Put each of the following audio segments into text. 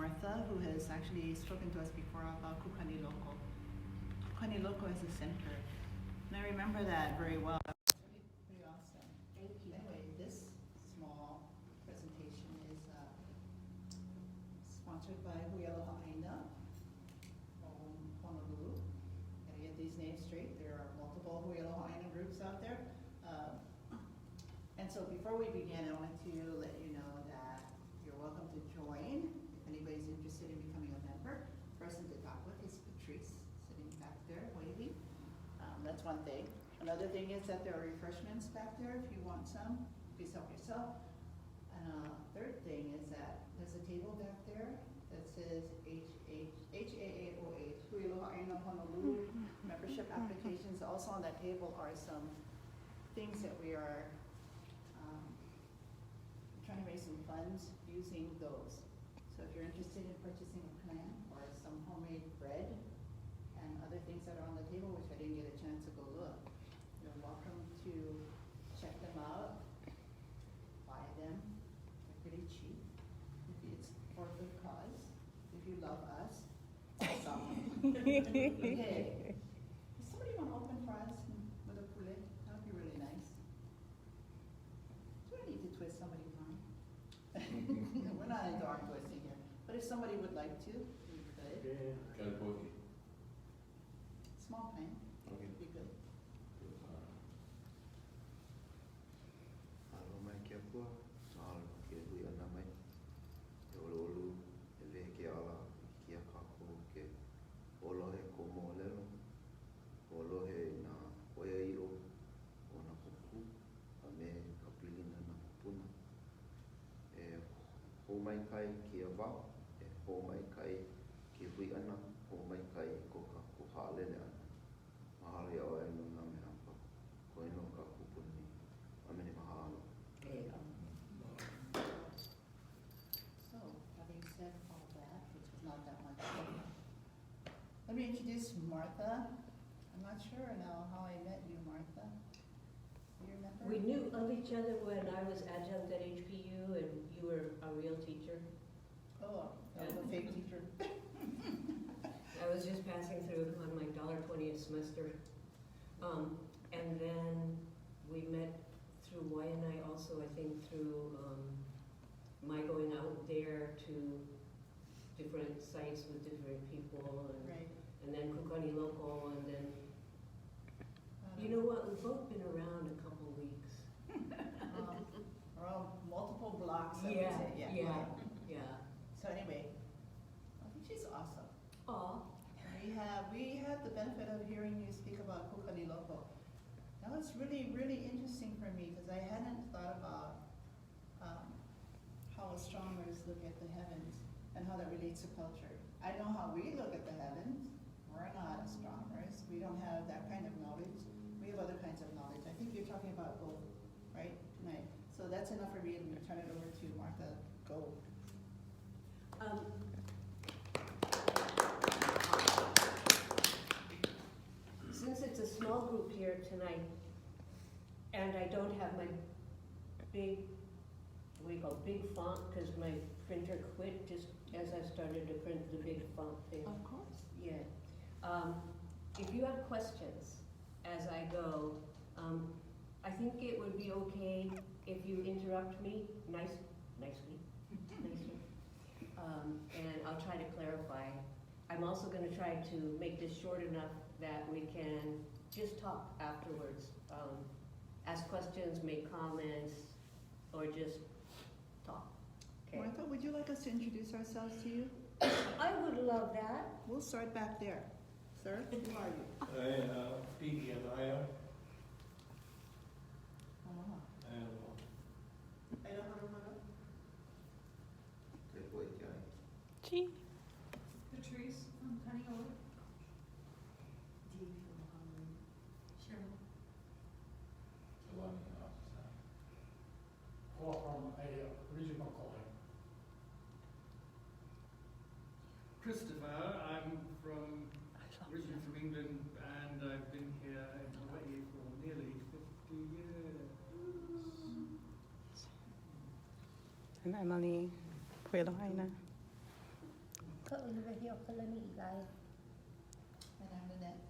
Martha, who has actually spoken to us before about Kukani Loco. Kukani Loco is a center, and I remember that very well. Pretty awesome. Thank you. Anyway, this small presentation is sponsored by Huialoha Aina from Honolulu. Gotta get these names straight. There are multiple Huialoha Aina groups out there. And so before we begin, I wanted to let you know that you're welcome to join if anybody's interested in becoming a member. The person to talk with is Patrice, sitting back there waving. That's one thing. Another thing is that there are refreshments back there if you want some. Please help yourself. And third thing is that there's a table back there that says HAAOH, Huialoha Aina Honolulu membership applications. Also on that table are some things that we are trying to raise some funds using those. So if you're interested in purchasing a plant or some homemade bread and other things that are on the table, which I didn't get a chance to go look, you're welcome to check them out, buy them. They're pretty cheap. It's for a good cause. If you love us, okay. Does somebody want to open for us with a poulet? That would be really nice. Do I need to twist somebody's arm? We're not into arm twisting here. But if somebody would like to, we could. Small plan. Okay. Be good. Mai kai ki a wao, e ho mai kai ki hui ana, ho mai kai ko ka ko haalele ana. Mahalo ia oe no nga me hapa, ko ino ka kupuni, amene mahalo. So, having said all that, which is not that much, let me introduce Martha. I'm not sure now how I met you, Martha. Do you remember? We knew of each other when I was adjunct at HPU and you were a real teacher. Oh, I was a fake teacher. I was just passing through on my $1.20 semester. And then we met through YNI also, I think through my going out there to different sites with different people. And, Right. and then Kukani Local, and then, you know what, we've both been around a couple weeks. Around multiple blocks, I would Yeah, say. yeah, yeah. So anyway, I think she's awesome. Aw. We had the benefit of hearing you speak about Kukani Loco. That was really, really interesting for me because I hadn't thought about how astronomers look at the heavens and how that relates to culture. I know how we look at the heavens. We're not astronomers. We don't have that kind of knowledge. We have other kinds of knowledge. I think you're talking about both, right, tonight? So that's enough for me to turn it over to Martha. Go. Since it's a small group here tonight, and I don't have my big, what do you call it, big font, because my printer quit just as I started to print the big font thing. Of course. Yeah. If you have questions as I go, I think it would be okay if you interrupt me nicely, and I'll try to clarify. I'm also going to try to make this short enough that we can just talk afterwards. Ask questions, make comments, or just talk. Okay. Martha, would you like us to introduce ourselves to you? I would love that. We'll start back there. Sir, who are you? Pigi and Aya. Patrice from Kaneohe. Dee from Honolulu. Cheryl. From a regional calling. Christopher, I'm originally from England, and I've been here in Hawaii for nearly 50 years. And I'm Alii, Huialoha Aina. Olivia Kalani Eli. And I'm Lynette.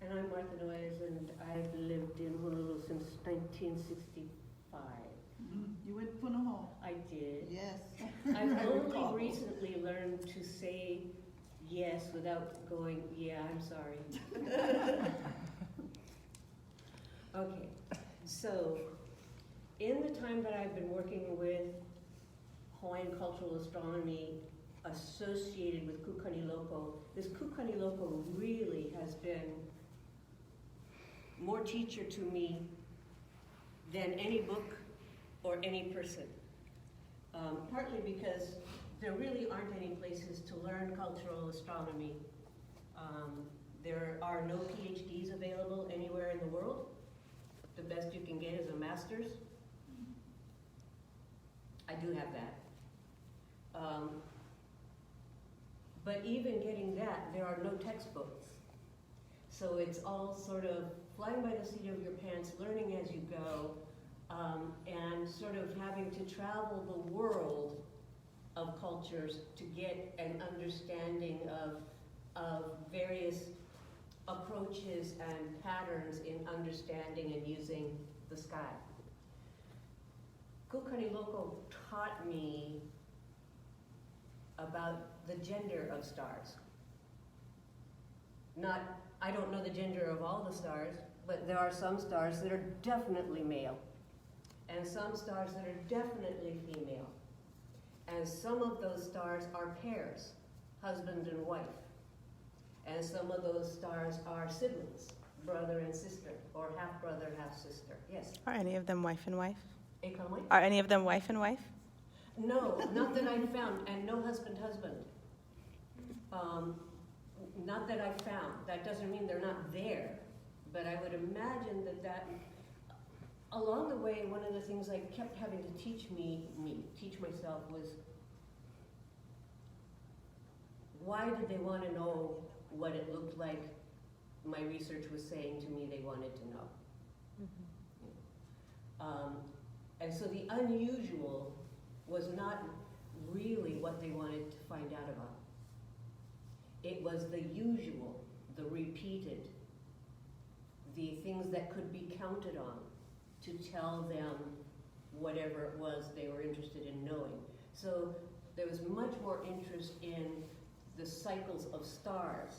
And I'm Martha Noyes, and I've lived in Honolulu since 1965. You went to Punahou? I did. Yes. I've I recall. only recently learned to say yes without going, yeah, I'm sorry. Okay, so in the time that I've been working with Hawaiian cultural astronomy associated with Kukani Loko, this Kukani Loko really has been more teacher to me than any book or any person. Partly because there really aren't any places to learn cultural astronomy. There are no PhDs available anywhere in the world. The best you can get is a master's. I do have that. But even getting that, there are no textbooks. So it's all sort of flying by the seat of your pants, learning as you go, and sort of having to travel the world of cultures to get an understanding of various approaches and patterns in understanding and using the sky. Kukani Loko taught me about the gender of stars. I don't know the gender of all the stars, but there are some stars that are definitely male, and some stars that are definitely female. And some of those stars are pairs, husband and wife. And some of those stars are siblings, brother and sister, or half-brother, half-sister. Yes? Are any of them wife and wife? Economic? Are any of them wife and wife? No, not that I've found, and no husband-husband. Not that I've found. That doesn't mean they're not there, but I would imagine that along the way, one of the things I kept having to teach myself was, why did they want to know what it looked like my research was saying to me they wanted to know? And so the unusual was not really what they wanted to find out about. It was the usual, the repeated, the things that could be counted on to tell them whatever it was they were interested in knowing. So there was much more interest in the cycles of stars,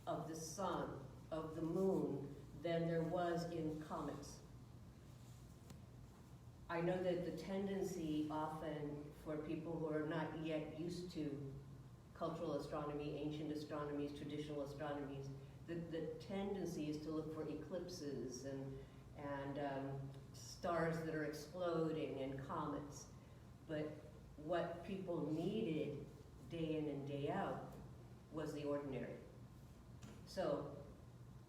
of the sun, of the moon, than there was in comets. I know that the tendency often for people who are not yet used to cultural astronomy, ancient astronomies, traditional astronomies, the tendency is to look for eclipses and stars that are exploding and comets. But what people needed day in and day out was the ordinary. So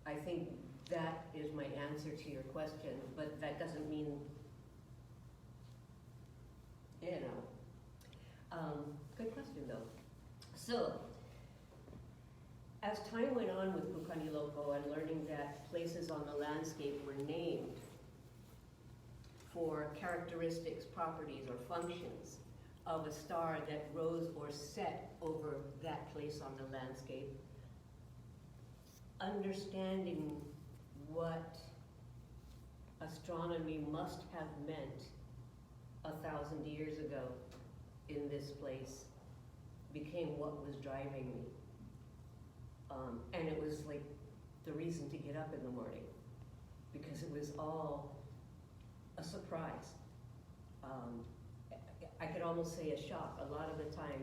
I think that is my answer to your question, but that doesn't mean, good question though. So, as time went on with Kukani Loko and learning that places on the landscape were named for characteristics, properties, or functions of a star that rose or set over that place on the landscape, understanding what astronomy must have meant 1,000 years ago in this place became what was driving me. And it was like the reason to get up in the morning, because it was all a surprise. I could almost say a shock. A lot of the time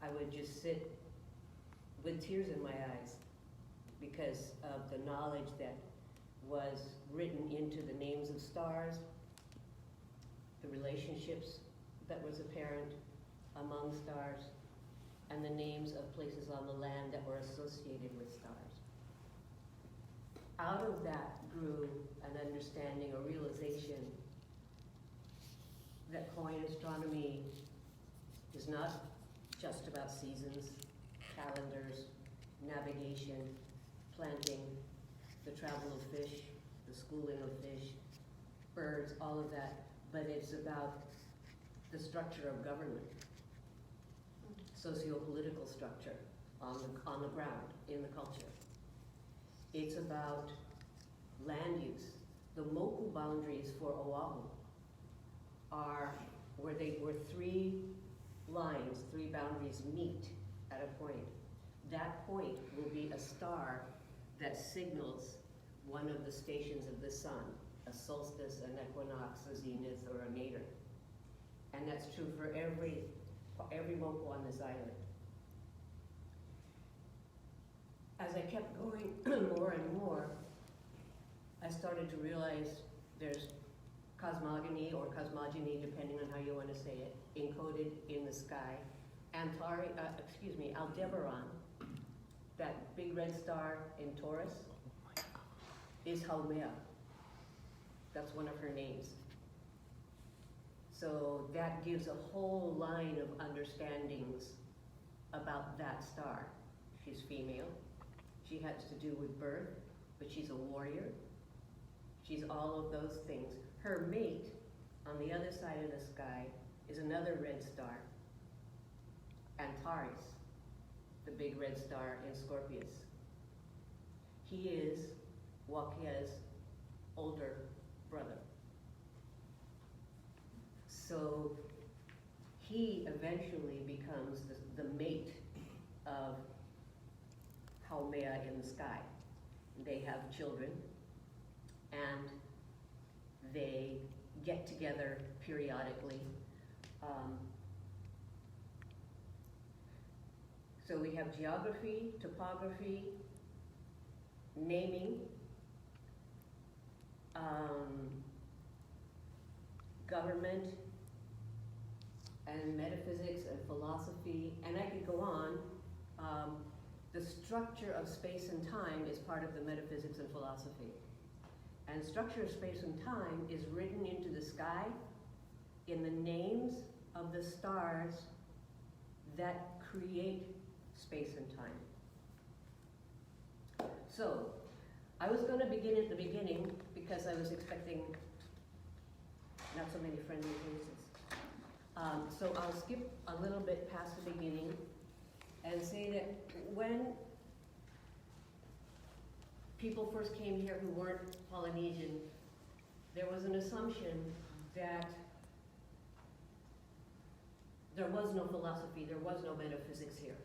I would just sit with tears in my eyes because of the knowledge that was written into the names of stars, the relationships that was apparent among stars, and the names of places on the land that were associated with stars. Out of that grew an understanding, a realization that Hawaiian astronomy is not just about seasons, calendars, navigation, planting, the travel of fish, the schooling of fish, birds, all of that, but it's about the structure of government. socio-political structure on the ground, in the culture. It's about land use. The moku boundaries for Oahu are where three lines, three boundaries meet at a point. That point will be a star that signals one of the stations of the sun, a solstice, an equinox, a zenith, or a nadir. And that's true for every moku on this island. As I kept going more and more, I started to realize there's cosmogony or cosmogony, depending on how you want to say it, encoded in the sky. Aldebaran, that big red star in Taurus, is Haumea. That's one of her names. So that gives a whole line of understandings about that star. She's female. She has to do with birth, but she's a warrior. She's all of those things. Her mate on the other side of the sky is another red star, Antares, the big red star in Scorpius. He is Wakea's older brother. So he eventually becomes the mate of Haumea in the sky. They have children, and they get together periodically. So we have geography, topography, naming, government, and metaphysics and philosophy, and I could go on. The structure of space and time is part of the metaphysics and philosophy. And structure of space and time is written into the sky in the names of the stars that create space and time. So, I was going to begin at the beginning because I was expecting not so many friendly faces. So I'll skip a little bit past the beginning and say that when people first came here who weren't Polynesian, there was an assumption that there was no philosophy, there was no metaphysics here.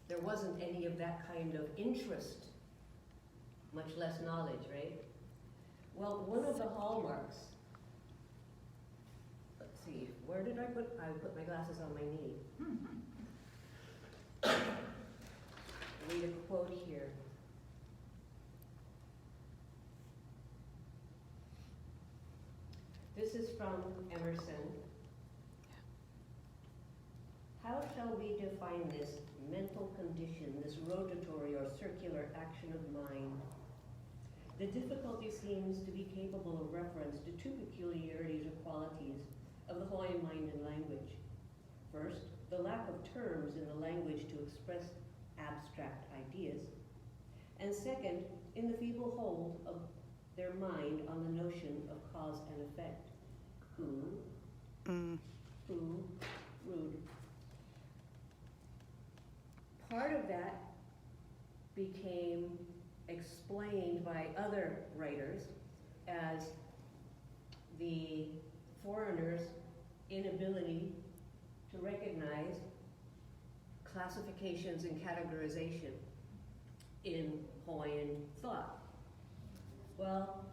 There wasn't any of that kind of interest, much less knowledge, right? Well, one of the hallmarks, let's see, where did I put my glasses on my knee. Read a quote here. This is from Emerson. How shall we define this mental condition, this rotatory or circular action of mind? The difficulty seems to be capable of reference to two peculiarities or qualities of the Hawaiian mind and language. First, the lack of terms in the language to express abstract ideas. And second, in the feeble hold of their mind on the notion of cause and effect. Rude. Part of that became explained by other writers as the foreigners' inability to recognize classifications and categorization in Hawaiian thought. Well,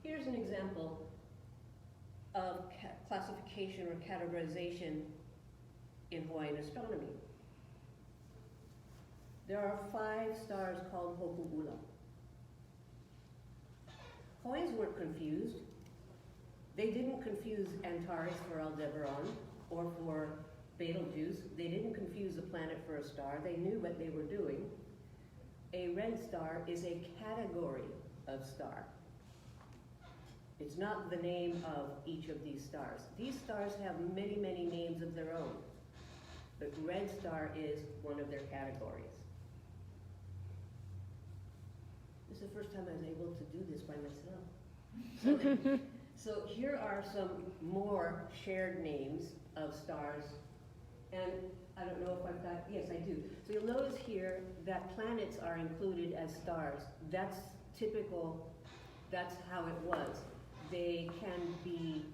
here's an example of classification or categorization in Hawaiian astronomy. There are 5 stars called Hopu'ula. Hawaiians weren't confused. They didn't confuse Antares for Aldebaran or for Betelgeuse. They didn't confuse a planet for a star. They knew what they were doing. A red star is a category of star. It's not the name of each of these stars. These stars have many, many names of their own, but red star is one of their categories. This is the first time I was able to do this by myself. So here are some more shared names of stars, and I don't know if I've got, yes, I do. So you'll notice here that planets are included as stars. That's typical, that's how it was. They can be,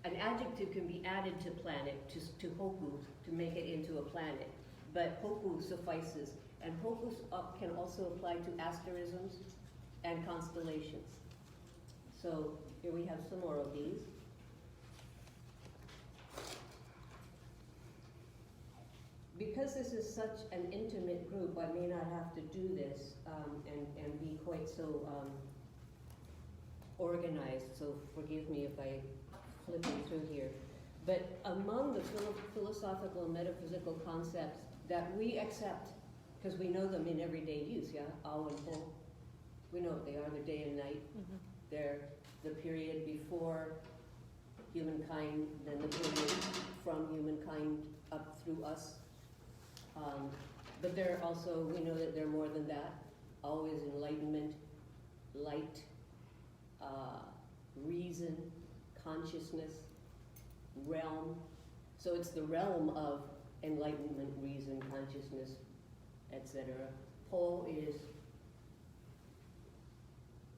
an adjective can be added to planet, to hoku, to make it into a planet. But hoku suffices. And hoku can also apply to asterisms and constellations. So here we have some more of these. Because this is such an intimate group, I may not have to do this and be quite so organized, so forgive me if I flip it through here. But among the philosophical and metaphysical concepts that we accept, because we know them in everyday use, yeah, ao and po, we know what they are, they're day and night. Mhm. They're the period before humankind, then the period from humankind up through us. But they're also, we know that they're more than that. Always enlightenment, light, reason, consciousness, realm. So it's the realm of enlightenment, reason, consciousness, etc. Po is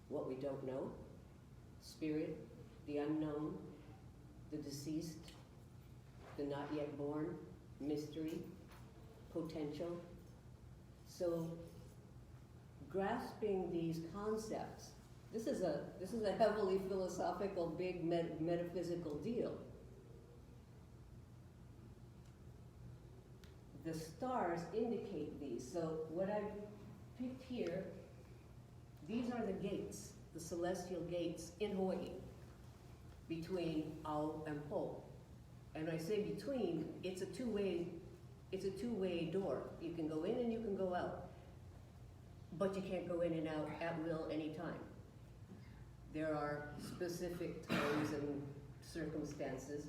what we don't know. Spirit, the unknown, the deceased, the not yet born, mystery, potential. So grasping these concepts, this is a heavily philosophical, big metaphysical deal. The stars indicate these. So what I've picked here, these are the gates, the celestial gates in Hawaii, between Ao and Po. And I say between, it's a two-way door. You can go in and you can go out. But you can't go in and out at will anytime. There are specific times and circumstances.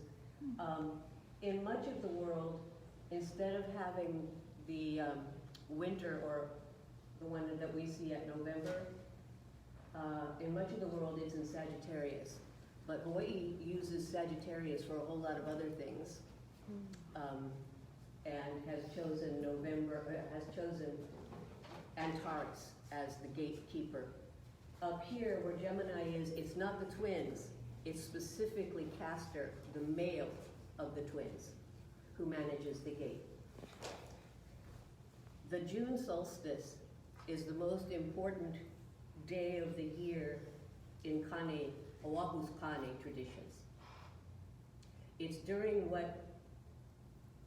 In much of the world, instead of having the winter, or the one that we see at November, in much of the world it's in Sagittarius. But Hawaii uses Sagittarius for a whole lot of other things. And has chosen Antares as the gatekeeper. Up here where Gemini is, it's not the twins, it's specifically Castor, the male of the twins, who manages the gate. The June solstice is the most important day of the year in Kane, Oahu's Kane traditions. It's during what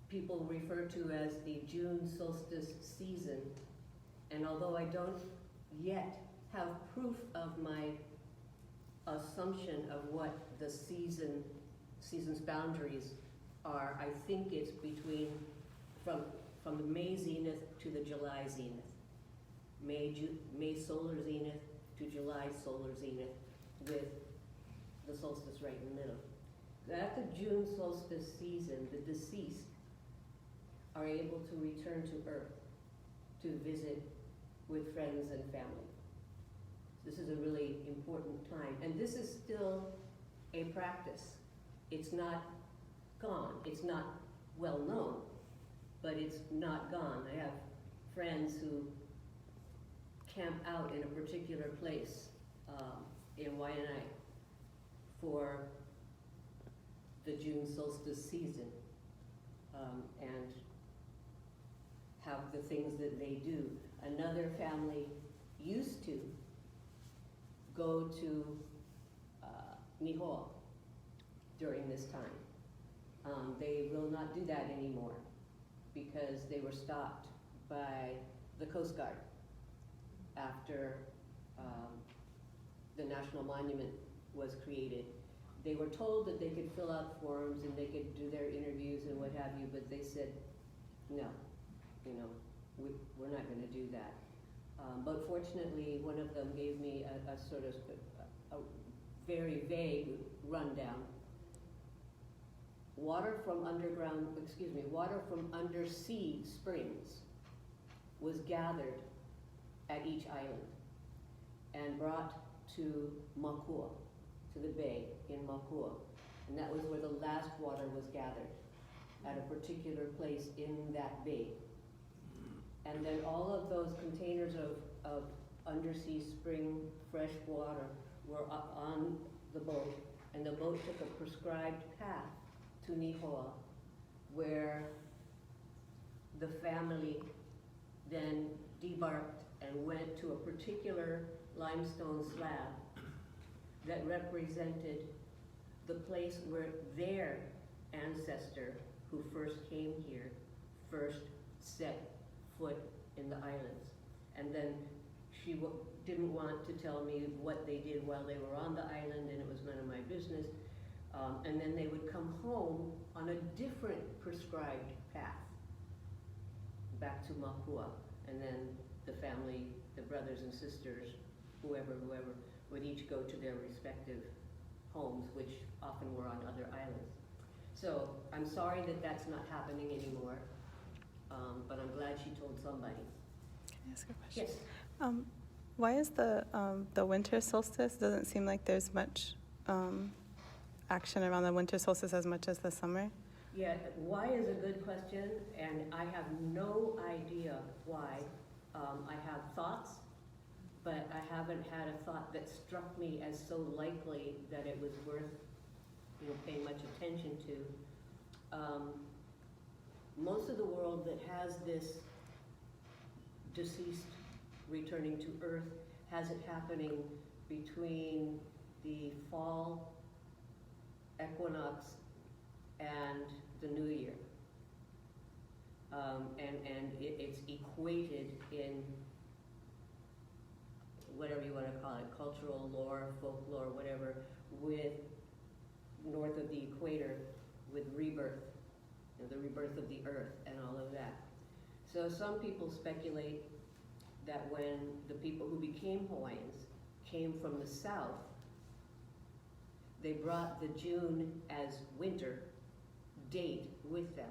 people refer to as the June solstice season, and although I don't yet have proof of my assumption of what the season's boundaries are, I think it's between, from the May zenith to the July zenith. May solar zenith to July solar zenith, with the solstice right in the middle. At the June solstice season, the deceased are able to return to Earth to visit with friends and family. This is a really important time. And this is still a practice. It's not gone. It's not well known, but it's not gone. I have friends who camp out in a particular place in Waianae for the June solstice season, and have the things that they do. Another family used to go to Nihoa during this time. They will not do that anymore because they were stopped by the Coast Guard after the National Monument was created. They were told that they could fill out forms and they could do their interviews and what have you, but they said, no, we're not going to do that. But fortunately, one of them gave me a sort of a very vague rundown. Water from undersea springs was gathered at each island and brought to Makua, to the bay in Makua. And that was where the last water was gathered at a particular place in that bay. And then all of those containers of undersea spring fresh water were up on the boat, and the boat took a prescribed path to Nihoa, where the family then debarked and went to a particular limestone slab that represented the place where their ancestor, who first came here, first set foot in the islands. And then she didn't want to tell me what they did while they were on the island, and it was none of my business. And then they would come home on a different prescribed path back to Mapua. And then the family, the brothers and sisters, whoever, would each go to their respective homes, which often were on other islands. So I'm sorry that that's not happening anymore, but I'm glad she told somebody. Can I ask a question? Yes. Why is the winter solstice? Doesn't seem like there's much action around the winter solstice as much as the summer. Yeah, why is a good question, and I have no idea why. I have thoughts, but I haven't had a thought that struck me as so likely that it was worth, paying much attention to. Most of the world that has this deceased returning to Earth has it happening between the fall equinox and the New Year. And it's equated in whatever you want to call it, cultural lore, folklore, whatever, with north of the equator, with rebirth, the rebirth of the earth and all of that. So some people speculate that when the people who became Hawaiians came from the south, they brought the June as winter date with them.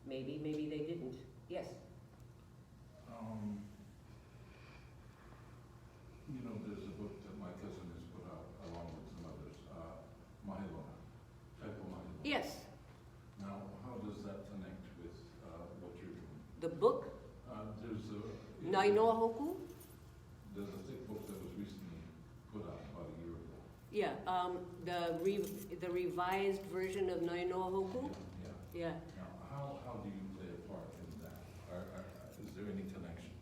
Maybe they didn't. Yes? There's a book that my cousin has put out along with some others, Maile, Maile. Yes. Now, how does that connect with what you're doing? The book, There's a Nainoa Hoku? There's a thick book that was recently put out about a year ago. Yeah, the revised version of Nainoa Hoku? Yeah. Yeah. Now, how do you play a part in that? Is there any connection?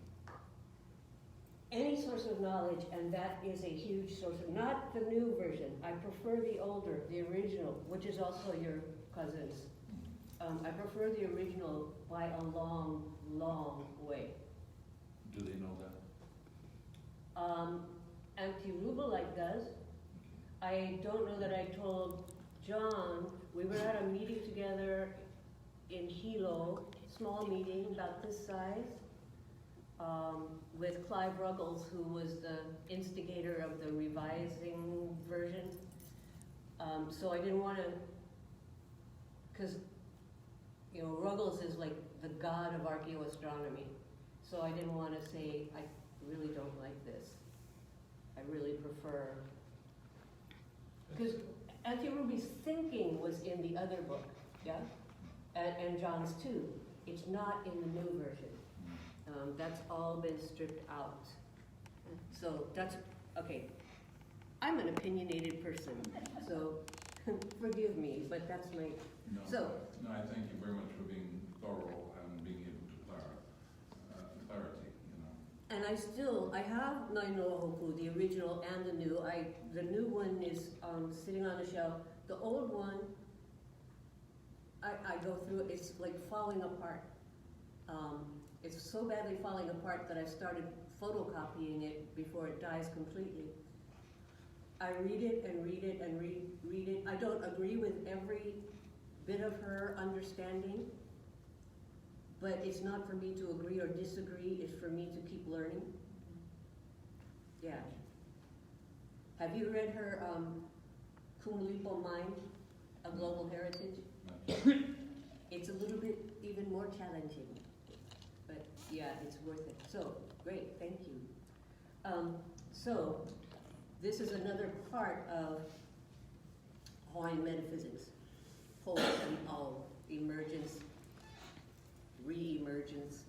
Any source of knowledge, and that is a huge source of, not the new version. I prefer the older, the original, which is also your cousin's. I prefer the original by a long, long way. Do they know that? Auntie Rubalite does. I don't know that I told John. We were at a meeting together in Hilo, small meeting about this size, with Clive Ruggles, who was the instigator of the revising version. So I didn't want to, because Ruggles is like the god of archaeoastronomy. So I didn't want to say, I really don't like this. I really prefer, because Auntie Ruby's thinking was in the other book, yeah? And John's too. It's not in the new version. That's all been stripped out. So that's, okay. I'm an opinionated person, so forgive me, but that's my, No. so. No, I thank you very much for being thorough and being able to clarity, And I have Nainoa Hoku, the original and the new. The new one is sitting on the shelf. The old one, I go through it, it's like falling apart. It's so badly falling apart that I started photocopying it before it dies completely. I read it and read it and read it. I don't agree with every bit of her understanding, but it's not for me to agree or disagree, it's for me to keep learning. Yeah. Have you read her Kumulipo Mind, A Global Heritage? It's a little bit even more challenging, but yeah, it's worth it. So, great, thank you. So, this is another part of Hawaiian metaphysics. Pole and Alii, emergence, re-emergence.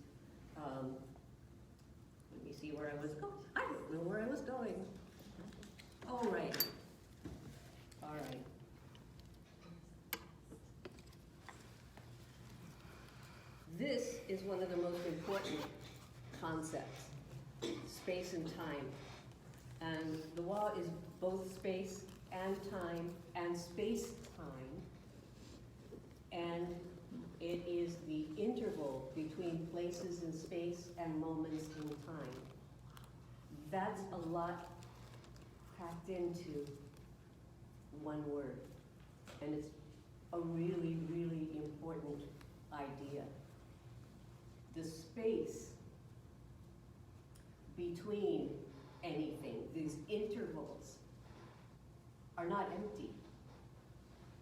Let me see where I was going. I don't know where I was going. All right. All right. This is one of the most important concepts, space and time. And the law is both space and time and space-time. And it is the interval between places in space and moments in time. That's a lot packed into one word. And it's a really, really important idea. The space between anything, these intervals, are not empty.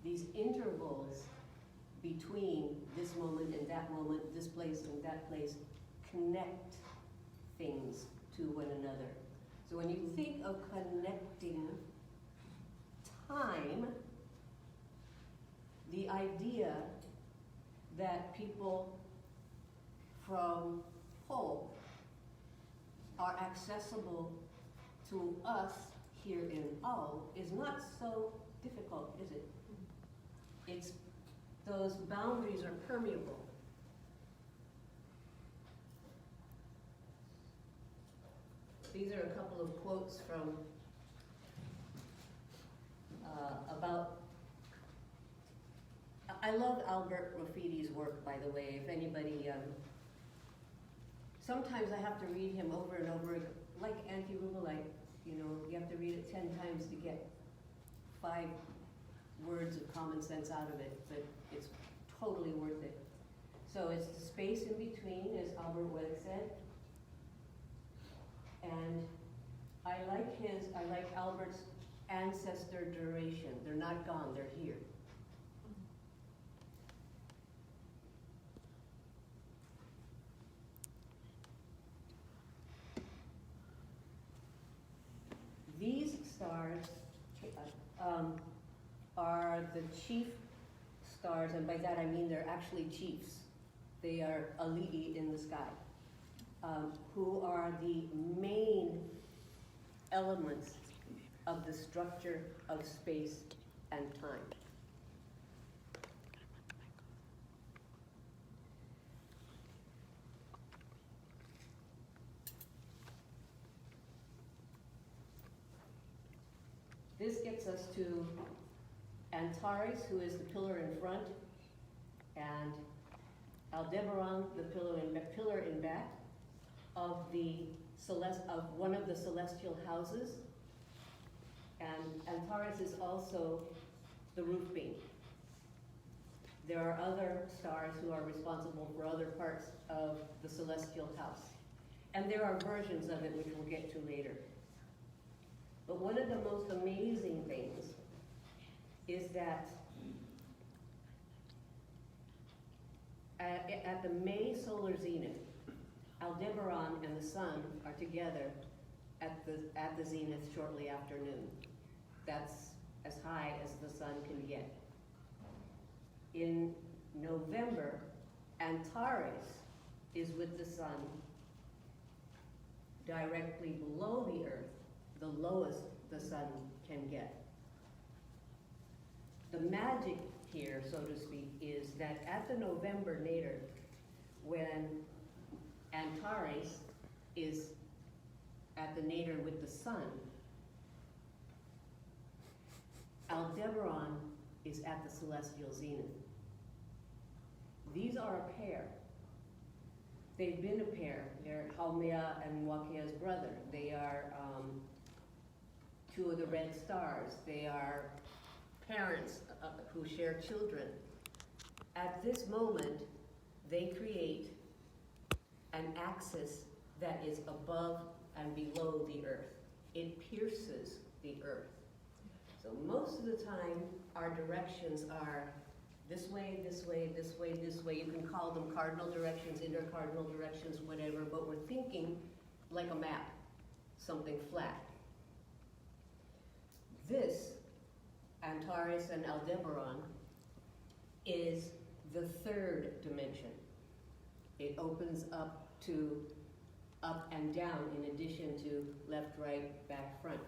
These intervals between this moment and that moment, this place and that place, connect things to one another. So when you think of connecting time, the idea that people from Pole are accessible to us here in Alii is not so difficult, is it? It's those boundaries are permeable. These are a couple of quotes from about. I love Albert Raffidi's work, by the way. If anybody, sometimes I have to read him over and over, like Anti-Rumalite. You know, you have to read it 10 times to get 5 words of common sense out of it, but it's totally worth it. So it's the space in between, as Albert Webb said. And I like Albert's ancestor duration. They're not gone, they're here. These stars are the chief stars, and by that I mean they're actually chiefs. They are Alii in the sky, who are the main elements of the structure of space and time. This gets us to Antares, who is the pillar in front, and Aldebaran, the pillar in back of one of the celestial houses. And Antares is also the roof beam. There are other stars who are responsible for other parts of the celestial house. And there are versions of it which we'll get to later. But one of the most amazing things is that at the May solar zenith, Aldebaran and the sun are together at the zenith shortly after noon. That's as high as the sun can get. In November, Antares is with the sun directly below the Earth, the lowest the sun can get. The magic here, so to speak, is that at the November nadir, when Antares is at the nadir with the sun, Aldebaran is at the celestial zenith. These are a pair. They've been a pair. They're Haumea and Wakea's brother. They are two of the red stars. They are parents who share children. At this moment, they create an axis that is above and below the Earth. It pierces the Earth. So most of the time, our directions are this way, this way, this way, this way. You can call them cardinal directions, intercardinal directions, whatever, but we're thinking like a map, something flat. This, Antares and Aldebaran, is the third dimension. It opens up to up and down in addition to left, right, back, front.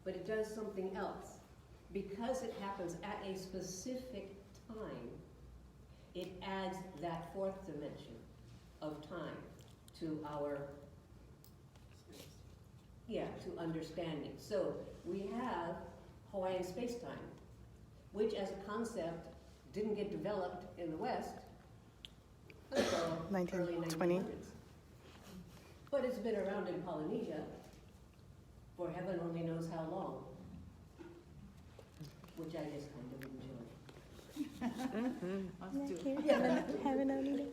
But it does something else. Because it happens at a specific time, it adds that fourth dimension of time to our, to understanding. So we have Hawaiian space-time, which as a concept didn't get developed in the West until early 1920. 1900s. But it's been around in Polynesia for heaven only knows how long, which I just kind of enjoy. Us too. Haven't only day.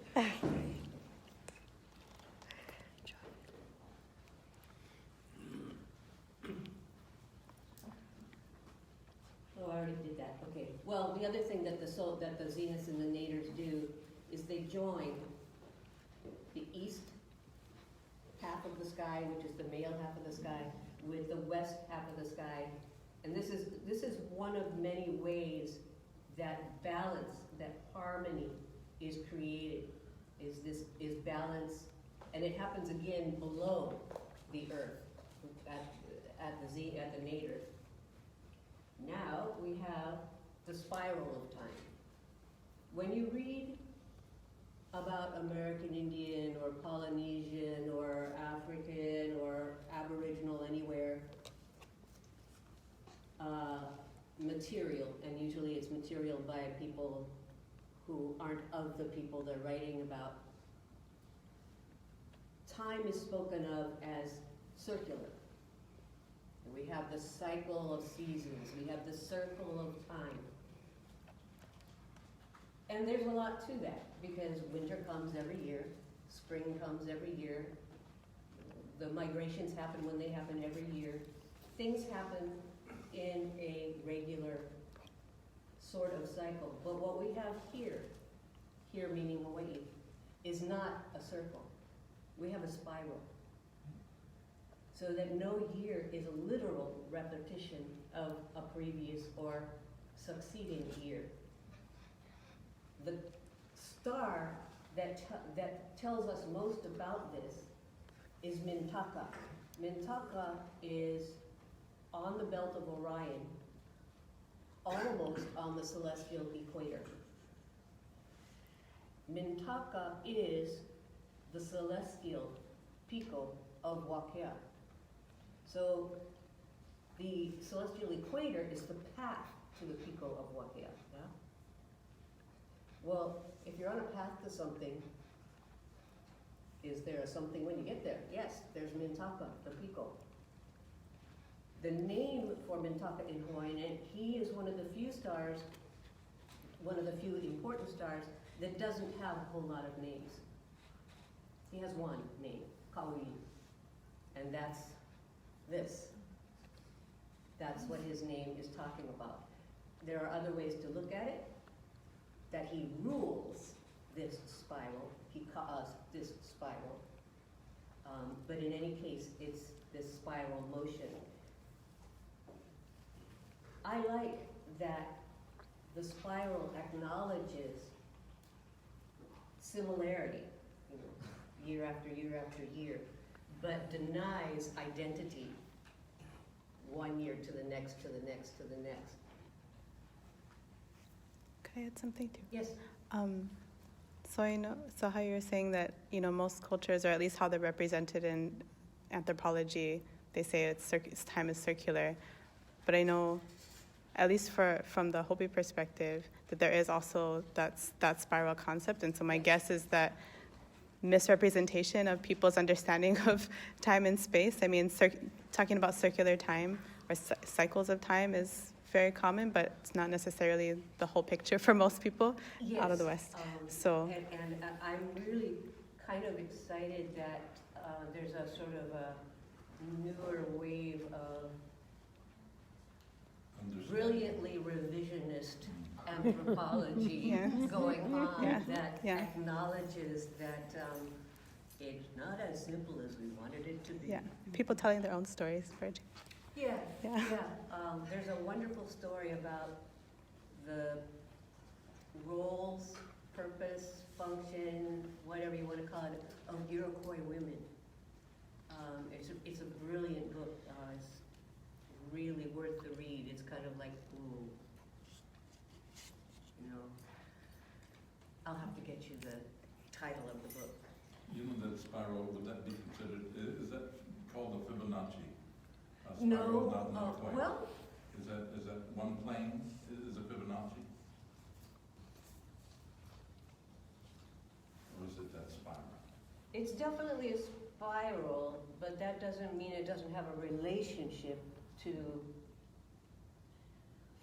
Oh, I already did that, okay. Well, the other thing that the Zeniths and the Naders do is they join the east half of the sky, which is the male half of the sky, with the west half of the sky. And this is one of many ways that balance, that harmony is created, is balance, and it happens again below the Earth, at the nadir. Now we have the spiral of time. When you read about American Indian or Polynesian or African or Aboriginal anywhere, material, and usually it's material by people who aren't of the people they're writing about, time is spoken of as circular. We have the cycle of seasons, we have the circle of time. And there's a lot to that, because winter comes every year, spring comes every year, the migrations happen when they happen every year. Things happen in a regular sort of cycle. But what we have here meaning Hawaii, is not a circle. We have a spiral. So that no year is a literal repetition of a previous or succeeding year. The star that tells us most about this is Mintaka. Mintaka is on the belt of Orion, almost on the celestial equator. Mintaka is the celestial pico of Wakea. So the celestial equator is the path to the pico of Wakea. Yeah? Well, if you're on a path to something, is there a something when you get there? Yes, there's Mintaka, the pico. The name for Mintaka in Hawaiian, and he is one of the few stars, one of the few important stars that doesn't have a whole lot of names. He has one name, Kaui, and that's this. That's what his name is talking about. There are other ways to look at it, that he rules this spiral, he caused this spiral, but in any case, it's this spiral motion. I like that the spiral acknowledges similarity, year after year after year, but denies identity one year to the next, to the next, to the next. Could I add something too? Yes. So I know, so how you're saying that, most cultures, or at least how they're represented in anthropology, they say time is circular. But I know, at least from the Hopi perspective, that there is also that spiral concept. And so my guess is that misrepresentation of people's understanding of time and space. I mean, talking about circular time or cycles of time is very common, but it's not necessarily the whole picture for most people out of the West. And I'm really kind of excited that there's a sort of a newer wave of brilliantly revisionist anthropology going on that acknowledges that it's not as simple as we wanted it to be. Yeah, people telling their own stories. There's a wonderful story about the roles, purpose, function, whatever you want to call it, of Iroquois women. It's a brilliant book. It's really worth the read. It's kind of like, ooh, you know, I'll have to get you the title of the book. You know that spiral, would that be considered, is that called the Fibonacci? Spiral, No, not quite. well, Is that one plane, is a Fibonacci? Or is it that spiral? it's definitely a spiral, but that doesn't mean it doesn't have a relationship to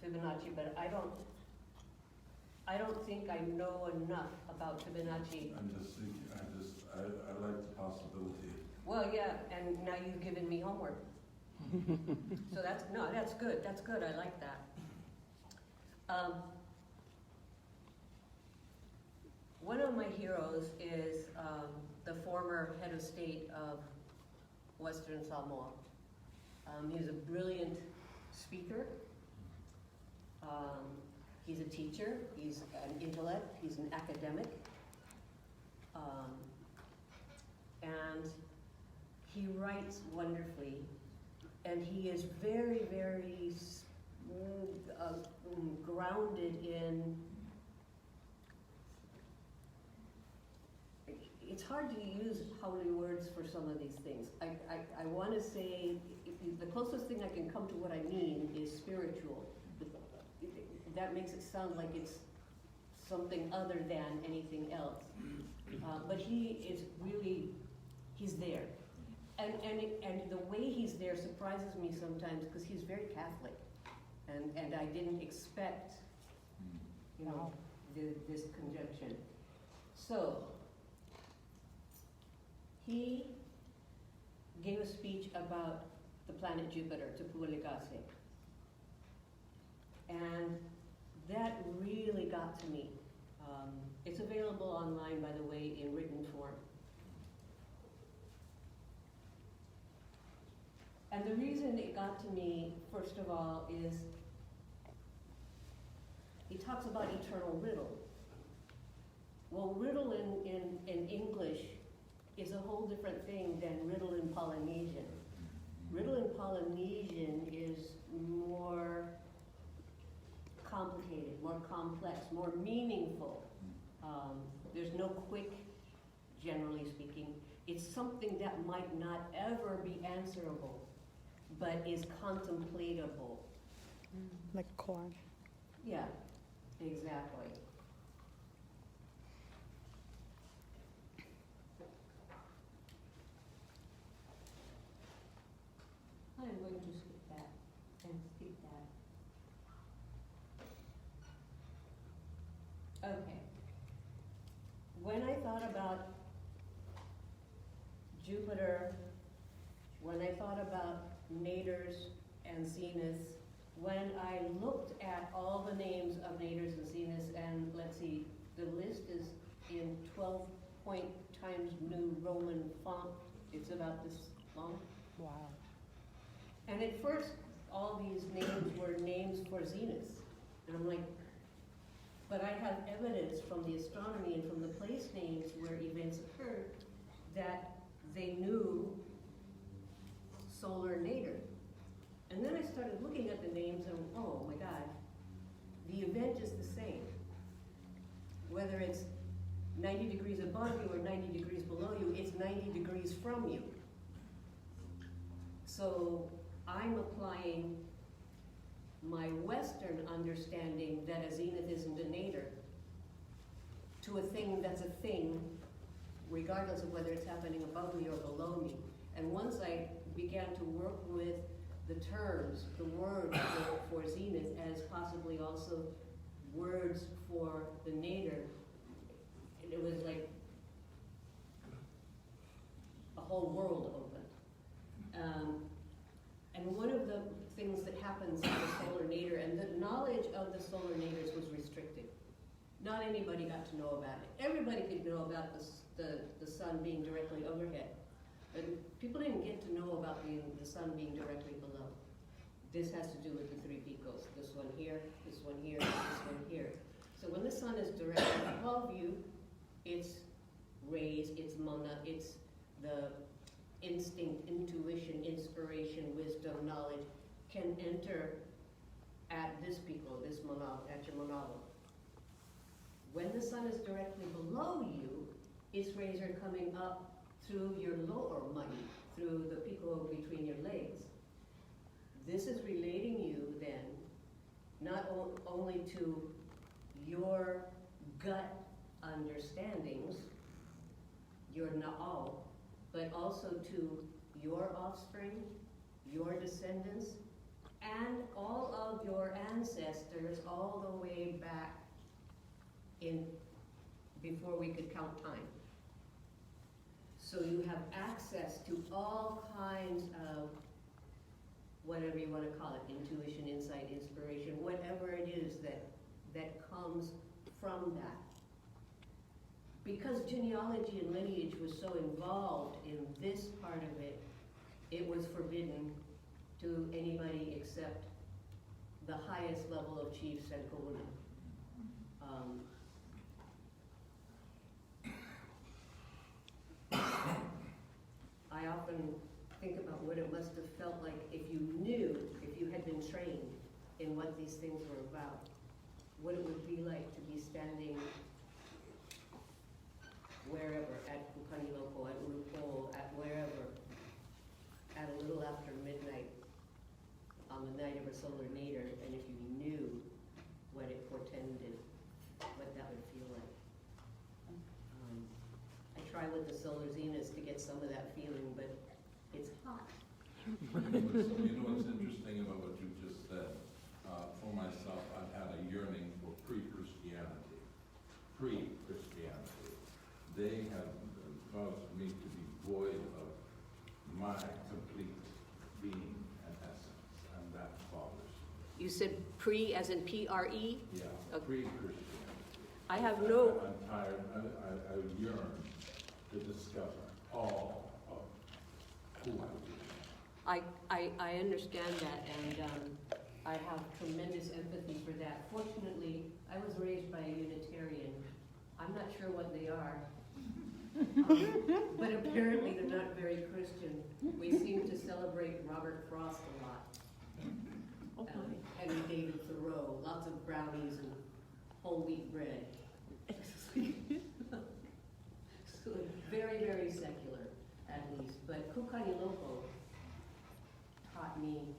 Fibonacci, but I don't think I know enough about Fibonacci. I'm just thinking, I like the possibility. Well, yeah, and now you've given me homework. So that's good, I like that. One of my heroes is the former head of state of Western Samoa. He's a brilliant speaker. He's a teacher, he's an intellect, he's an academic. And he writes wonderfully. And he is very, very grounded in, it's hard to use holy words for some of these things. I want to say, the closest thing I can come to what I mean is spiritual. That makes it sound like it's something other than anything else. But he is really, he's there. And the way he's there surprises me sometimes because he's very Catholic. And I didn't expect, you know, this conjunction. So, he gave a speech about the planet Jupiter to Pualigase. And that really got to me. It's available online, by the way, in written form. And the reason it got to me, first of all, is he talks about eternal riddle. Well, riddle in English is a whole different thing than riddle in Polynesian. Riddle in Polynesian is more complicated, more complex, more meaningful. There's no quick, generally speaking. It's something that might not ever be answerable, but is contemplatable. Like corn. Yeah, exactly. I'm going to skip that and skip that. Okay. When I thought about Jupiter, when I thought about Naders and Zeniths, when I looked at all the names of Naders and Zeniths, and let's see, the list is in 12-point Times New Roman font. It's about this long. Wow. And at first, all these names were names for Zeniths. And I'm like, but I have evidence from the astronomy and from the place names where events occurred that they knew solar nadir. And then I started looking at the names and, oh my God, the event is the same. Whether it's 90 degrees above you or 90 degrees below you, it's 90 degrees from you. So I'm applying my Western understanding that a zenith isn't a nadir to a thing that's a thing, regardless of whether it's happening above me or below me. And once I began to work with the terms, the words for zenith as possibly also words for the nadir, it was like a whole world opened. And one of the things that happens in the solar nadir, and the knowledge of the solar nadirs was restricted. Not anybody got to know about it. Everybody could know about the sun being directly overhead. But people didn't get to know about the sun being directly below. This has to do with the three picos. This one here, this one here, this one here. So when the sun is directly above you, its rays, its mana, it's the instinct, intuition, inspiration, wisdom, knowledge can enter at this pico, this monado, at your monado. When the sun is directly below you, its rays are coming up through your lower mani, through the pico between your legs. This is relating you then, not only to your gut understandings, your na'au, but also to your offspring, your descendants, and all of your ancestors all the way back in before we could count time. So you have access to all kinds of whatever you want to call it, intuition, insight, inspiration, whatever it is that comes from that. Because genealogy and lineage was so involved in this part of it, it was forbidden to anybody except the highest level of chiefs and kahuna. I often think about what it must have felt like if you knew, if you had been trained in what these things were about, what it would be like to be standing wherever, at Kukaniloko, at Urupo, at wherever, at a little after midnight on the night of a solar nadir, and if you knew what it portended, what that would feel like. I try with the solar zeniths to get some of that feeling, but it's hot. So you know what's interesting about what you just said? For myself, I've had a yearning for pre-Christianity. Pre-Christianity. They have caused me to be void of my complete being and essence, and that bothers me. You said pre as in P-R-E? Yeah, Okay. pre-Christianity. I have no... I'm tired, I yearn to discover all of who I am. I understand that, and I have tremendous empathy for that. Fortunately, I was raised by a Unitarian. I'm not sure what they are, but apparently they're not very Christian. We seem to celebrate Robert Frost a lot. Henry David Thoreau, lots of brownies and whole wheat bread. So very, very secular, at least. But Kukaniloko taught me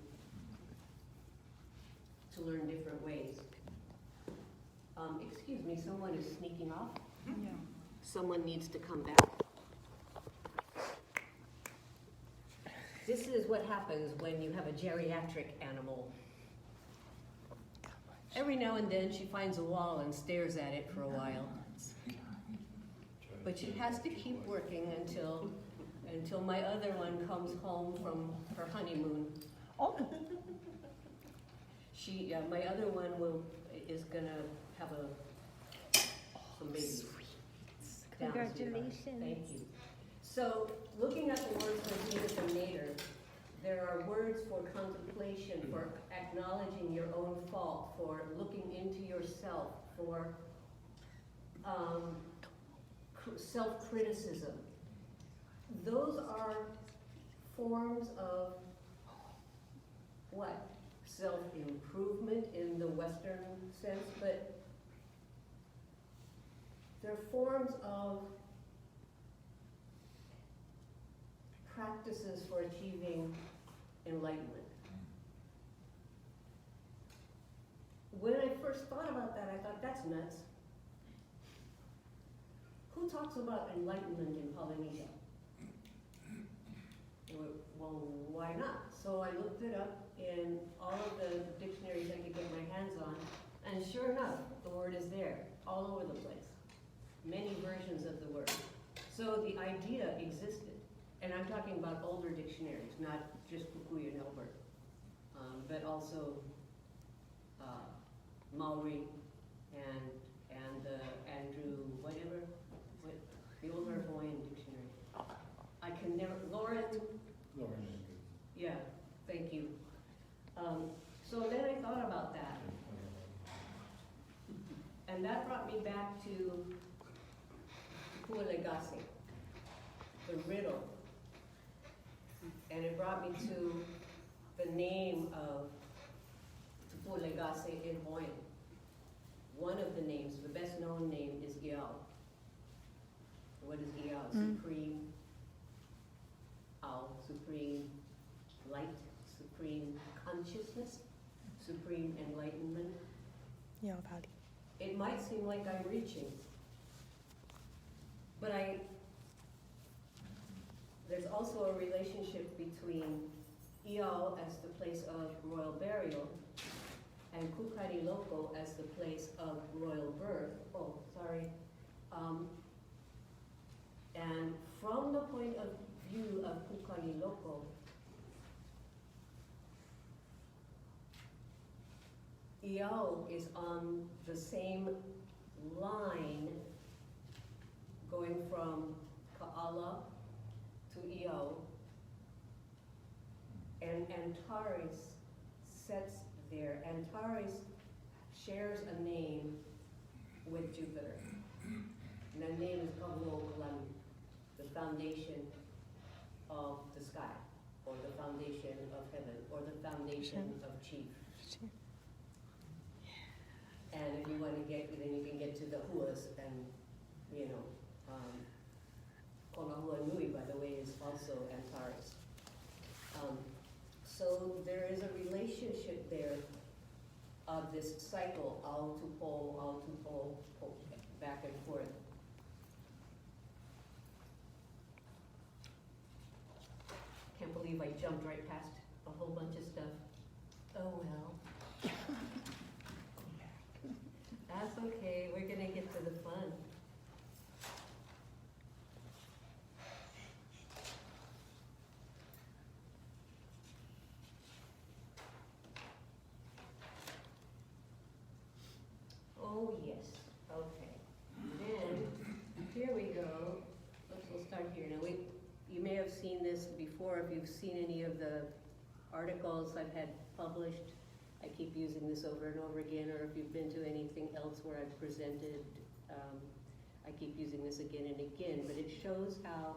to learn different ways. Excuse me, someone is sneaking off? Yeah. Someone needs to come back. This is what happens when you have a geriatric animal. Every now and then she finds a wall and stares at it for a while. But she has to keep working until my other one comes home from her honeymoon. Oh. My other one is gonna have some babies. Congratulations. Thank you. So, looking at the words for Zenith and Nadir, there are words for contemplation, for acknowledging your own fault, for looking into yourself, for self-criticism. Those are forms of what? Self-improvement in the Western sense, but they're forms of practices for achieving enlightenment. When I first thought about that, I thought, that's nuts. Who talks about enlightenment in Polynesia? Well, why not? So I looked it up in all of the dictionaries I could get my hands on, and sure enough, the word is there, all over the place. Many versions of the word. So the idea existed. And I'm talking about older dictionaries, not just Kikuyu and Elbert, but also Maori and Andrew, whatever, the older Hawaiian dictionary. I can never, Lauren, yeah, thank you. So then I thought about that. And that Tupua Legase, the riddle. And it brought me to the name of Tupua Legase in Hawaiian. One of the names, the best known name is Iao. What is Iao? Supreme Ao, supreme light, supreme consciousness, supreme enlightenment. Yeah, Alii. It might seem like I'm reaching, but there's also a relationship between Iao as the place of royal burial and Kukani Loko as the place of royal birth. Oh, sorry. And from the point of view of Kukani Loko, Iao is on the same line going from Ka'ala to Iao, and Antares sets there. Antares shares a name with Jupiter, and that name is Kahuo'olani, the foundation of the sky, or the foundation of heaven, or the foundation of chief. And if you want to get, then you can get to the huas, and Konahua Nui, by the way, is also Antares. So there is a relationship there of this cycle, ao to po, back and forth. Can't believe I jumped right past a whole bunch of stuff. Oh well. That's okay, we're gonna get to the fun. Oh yes, okay. Then, here we go. We'll start here. Now you may have seen this before if you've seen any of the articles I've had published. I keep using this over and over again, or if you've been to anything else where I've presented, I keep using this again and again, but it shows how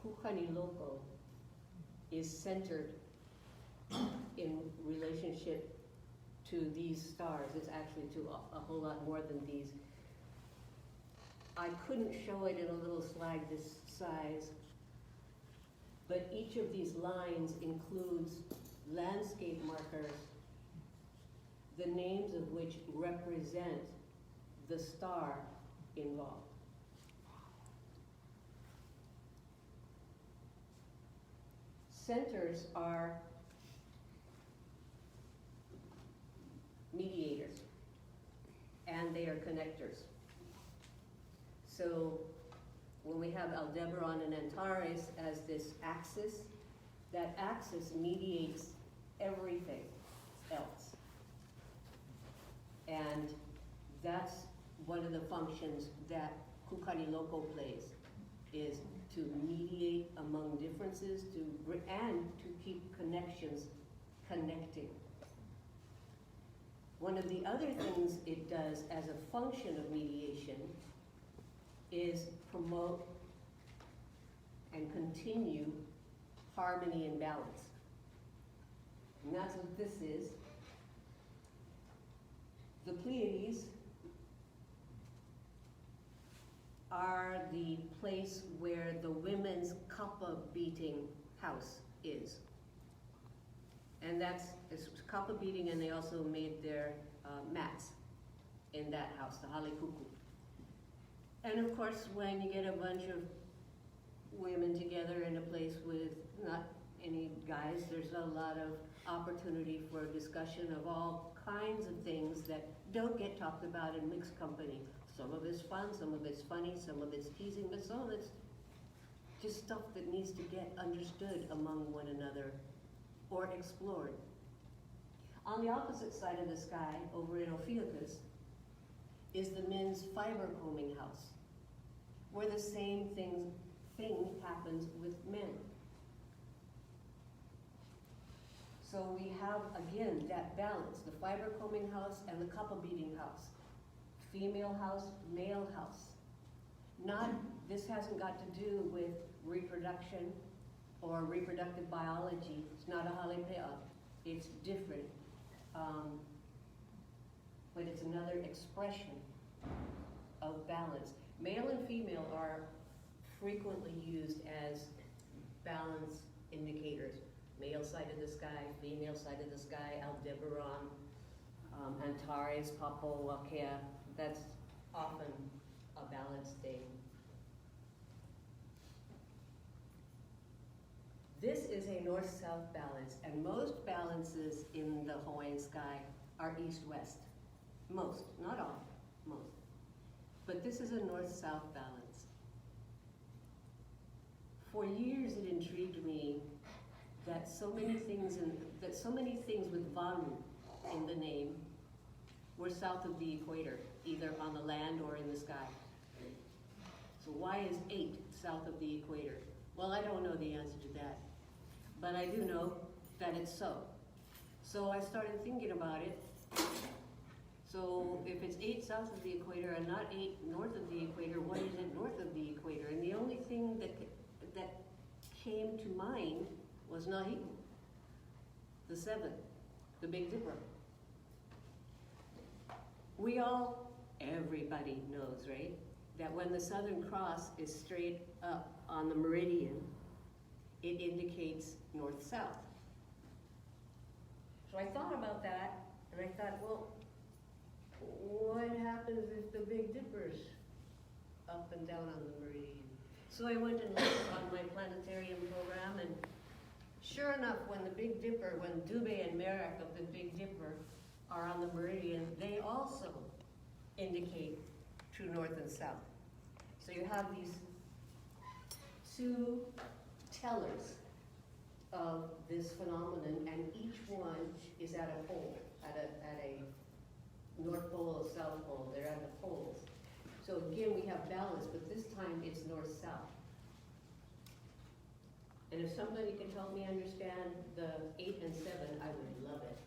Kukani Loko is centered in relationship to these stars. It's actually to a whole lot more than these. I couldn't show it in a little slide this size, but each of these lines includes landscape markers, the names of which represent the star involved. Centers are mediators, and they are connectors. So when we have Aldebaran and Antares as this axis, that axis mediates everything else. And that's one of the functions that Kukani Loko plays, is to mediate among differences, and to keep connections connecting. One of the other things it does as a function of mediation is promote and continue harmony and balance. And that's what this is. The Pleiades are the place where the women's kappa beating house is. And it's kappa beating, and they also made their mats in that house, the halikuku. And of course, when you get a bunch of women together in a place with not any guys, there's a lot of opportunity for discussion of all kinds of things that don't get talked about in mixed company. Some of it's fun, some of it's funny, some of it's teasing, but some of it's just stuff that needs to get understood among one another or explored. On the opposite side of the sky, over in Ophiuchus, is the men's fiber combing house, where the same thing happens with men. So we have, again, that balance, the fiber combing house and the kappa beating house, female house, male house. This hasn't got to do with reproduction or reproductive biology. It's not a halepea. It's different. But it's another expression of balance. Male and female are frequently used as balance indicators. Male side of the sky, female side of the sky, Aldebaran, Antares, Papo, Wakea. That's often a balance thing. This is a north-south balance, and most balances in the Hawaiian sky are east-west. Most, not all, most. But this is a north-south balance. For years it intrigued me that so many things with Vanu in the name were south of the equator, either on the land or in the sky. So why is 8 south of the equator? Well, I don't know the answer to that, but I do know that it's so. So I started thinking about it. So if it's 8 south of the equator and not 8 north of the equator, what is it north of the equator? And the only thing that came to mind was Nahi, the 7th, the Big Dipper. Everybody knows, right, that when the Southern Cross is straight up on the meridian, it indicates north-south. So I thought about that, and I thought, well, what happens if the Big Dipper's up and down on the meridian? So I went and looked on my planetarium program, and sure enough, when the Big Dipper, when Dubhe and Merak of the Big Dipper are on the meridian, they also indicate true north and south. So you have these two tellers of this phenomenon, and each one is at a pole, at a North Pole or South Pole. They're at the poles. So again, we have balance, but this time it's north-south. And if somebody can help me understand the 8 and 7, I would love it.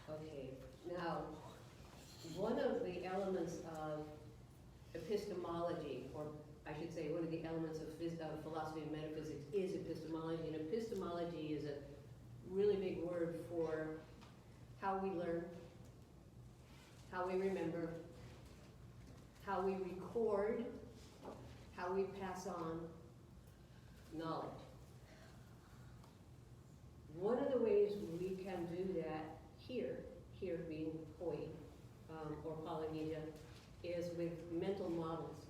Okay, now, one of the elements of epistemology, or I should say one of the elements of philosophy and metaphysics is epistemology, and epistemology is a really big word for how we learn, how we remember, how we record, how we pass on knowledge. One of the ways we can do that here being Hawaii or Polynesia, is with mental models.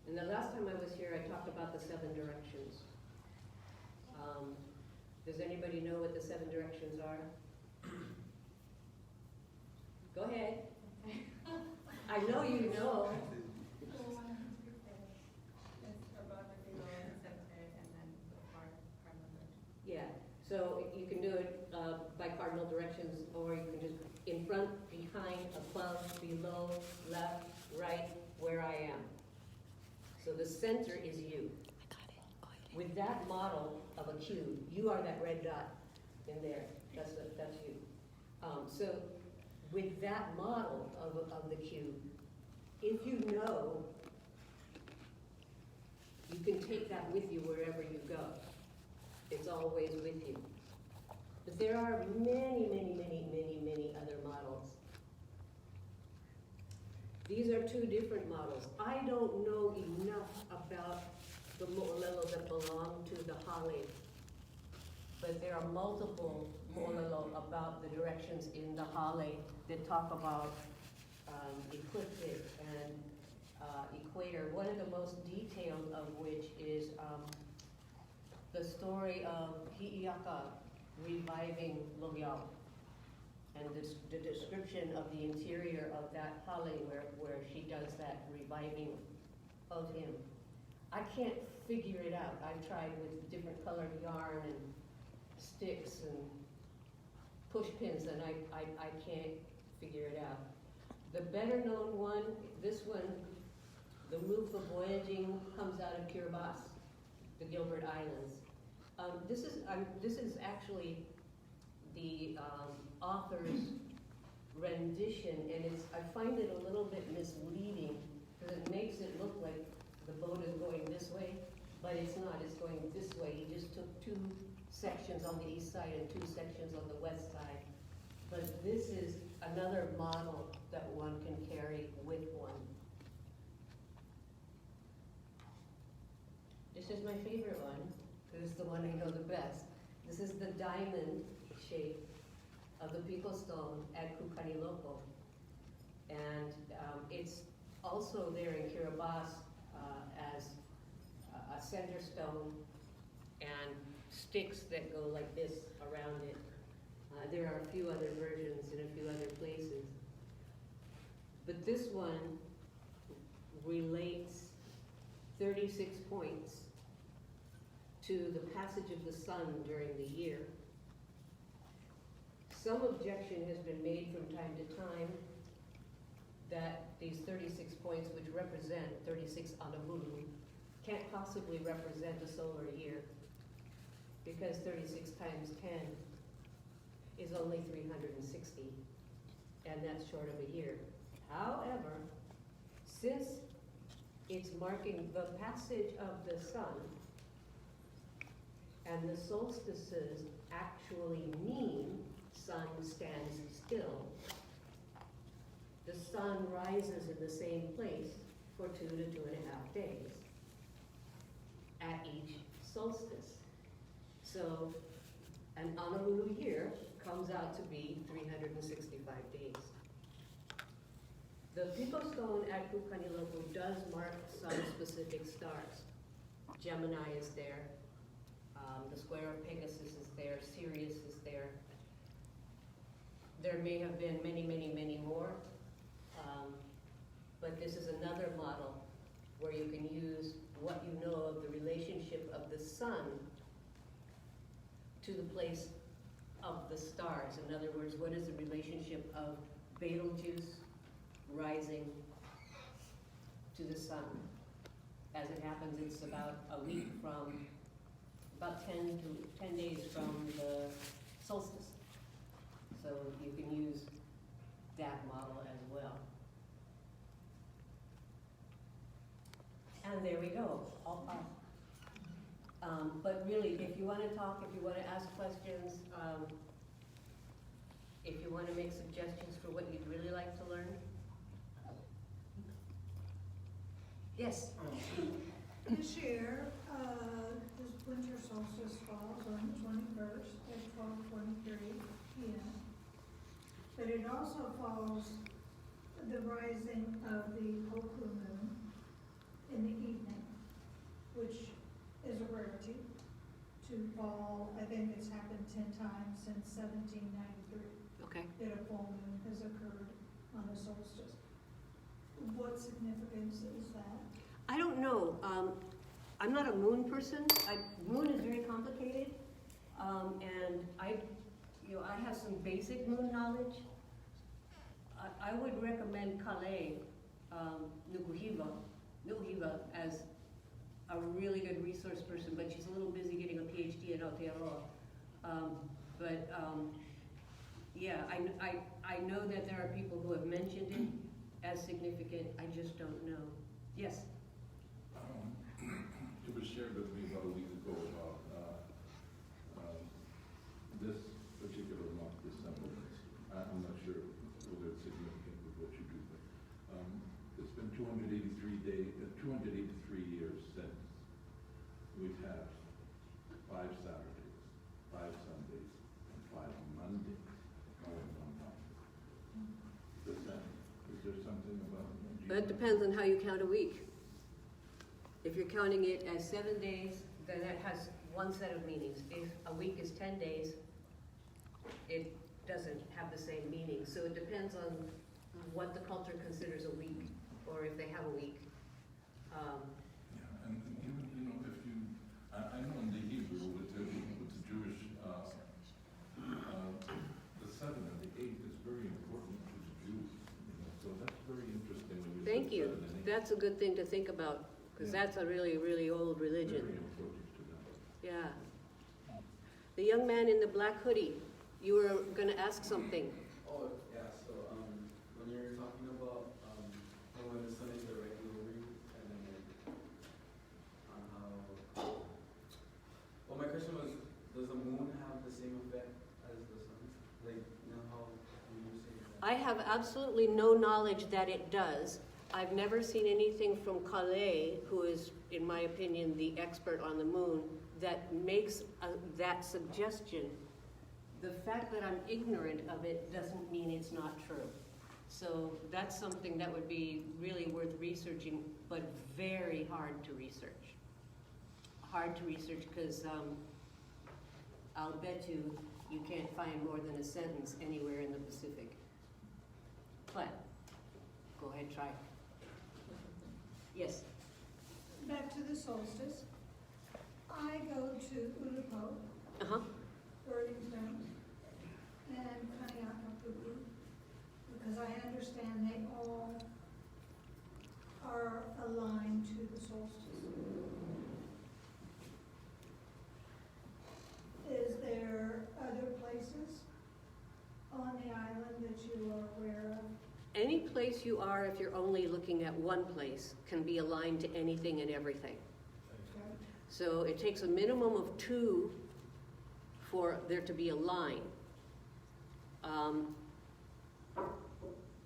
And the last time I was here, I talked about the 7 directions. Does anybody know what the 7 directions are? Go ahead. I know you know. Yeah, so you can do it by cardinal directions, or you can just in front, behind, above, below, left, right, where I am. So the center is you. With that model of a cube, you are that red dot in there. That's you. So with that model of the cube, if you know, you can take that with you wherever you go. It's always with you. But there are many, many, many, many, many other models. These are 2 different models. I don't know enough about the mo'olelo that belong to the hale, but there are multiple mo'olelo about the directions in the hale that talk about ecliptic and equator. One of the most detailed of which is the story of Hi'iaka reviving Logiao, and the description of the interior of that hale where she does that reviving of him. I can't figure it out. I've tried with different colored yarn and sticks and push pins, and I can't figure it out. The better known one, this one, the move for voyaging comes out of Kiribati, the Gilbert Islands. This is actually the author's rendition, and I find it a little bit misleading because it makes it look like the boat is going this way, but it's not. It's going this way. He just took 2 sections on the east side and 2 sections on the west side. But this is another model that one can carry with one. This is my favorite one, because it's the one I know the best. This is the diamond shape of the Pico Stone at Kukaniloko. And it's also there in Kiribati as a center stone and sticks that go like this around it. There are a few other versions in a few other places. But this one relates 36 points to the passage of the sun during the year. Some objection has been made from time to time that these 36 points, which represent 36 Anamulu, can't possibly represent a solar year, because 36 times 10 is only 360, and that's short of a year. However, since it's marking the passage of the sun, and the solstices actually mean sun stands still, the sun rises in the same place for 2 to 2.5 days at each solstice. So an Honolulu year comes out to be 365 days. The Pico Stone at Kukaniloko does mark some specific stars. Gemini is there, the square of Pegasus is there, Sirius is there. There may have been many, many, many more, but this is another model where you can use what you know of the relationship of the sun to the place of the stars. In other words, what is the relationship of Betelgeuse rising to the sun? As it happens, it's about a week from, about 10 days from the solstice. So you can use that model as well. And there we go, all up. But really, if you want to talk, if you want to ask questions, if you want to make suggestions for what you'd really like to learn. Yes? This year, this winter solstice falls on the 21st at 12:23 p.m. But it also follows the rising of the Hoku moon in the evening, which is a rarity to fall. I think it's happened 10 times since 1793. Okay. That a full moon has occurred on the solstice. What significance is that? I don't know. I'm not a moon person. Moon is very complicated, and I have some basic moon knowledge. I would recommend Kale Nukuhiva as a really good resource person, but she's a little busy getting a PhD in Aotearoa. Yeah, I know that there are people who have mentioned it as significant. I just don't know. Yes? It was shared with me about a week ago about this particular month, December. I'm not sure whether it's significant with what you do, but it's been 283 years since we've had 5 Saturdays, 5 Sundays, and 5 Mondays all in one month. Is there something about it? But it depends on how you count a week. If you're counting it as 7 days, then that has one set of meanings. If a week is 10 days, it doesn't have the same meaning. So it depends on what the culture considers a week, or if they have a week. Yeah, and even, if you, I know in the Hebrew, with the Jewish, the 7 and the 8 is very important to the Jews. So that's very interesting. When Thank you. That's a good thing to think about, because that's a really, really old religion. Very important to them. Yeah. The young man in the black hoodie. You were gonna ask something. Oh, yeah, so, when you were talking about, when the sun is directly over you, and then on how, well, my question was, does the moon have the same effect as the sun? Like, you know how you say that? I have absolutely no knowledge that it does. I've never seen anything from Calais, who is, in my opinion, the expert on the moon, that makes that suggestion. The fact that I'm ignorant of it doesn't mean it's not true. So that's something that would be really worth researching, but very hard to research. Hard to research because I'll bet you can't find more than a sentence anywhere in the Pacific. But go ahead, try. Yes. Back to the solstice. I go to Ulupo, Uh-huh. Burlington, and Kaneakapuku, because I understand they all are aligned to the solstice. Is there other places on the island that you are aware of? Any place you are, if you're only looking at one place, can be aligned to anything and everything. Okay. So it takes a minimum of 2 for there to be a line.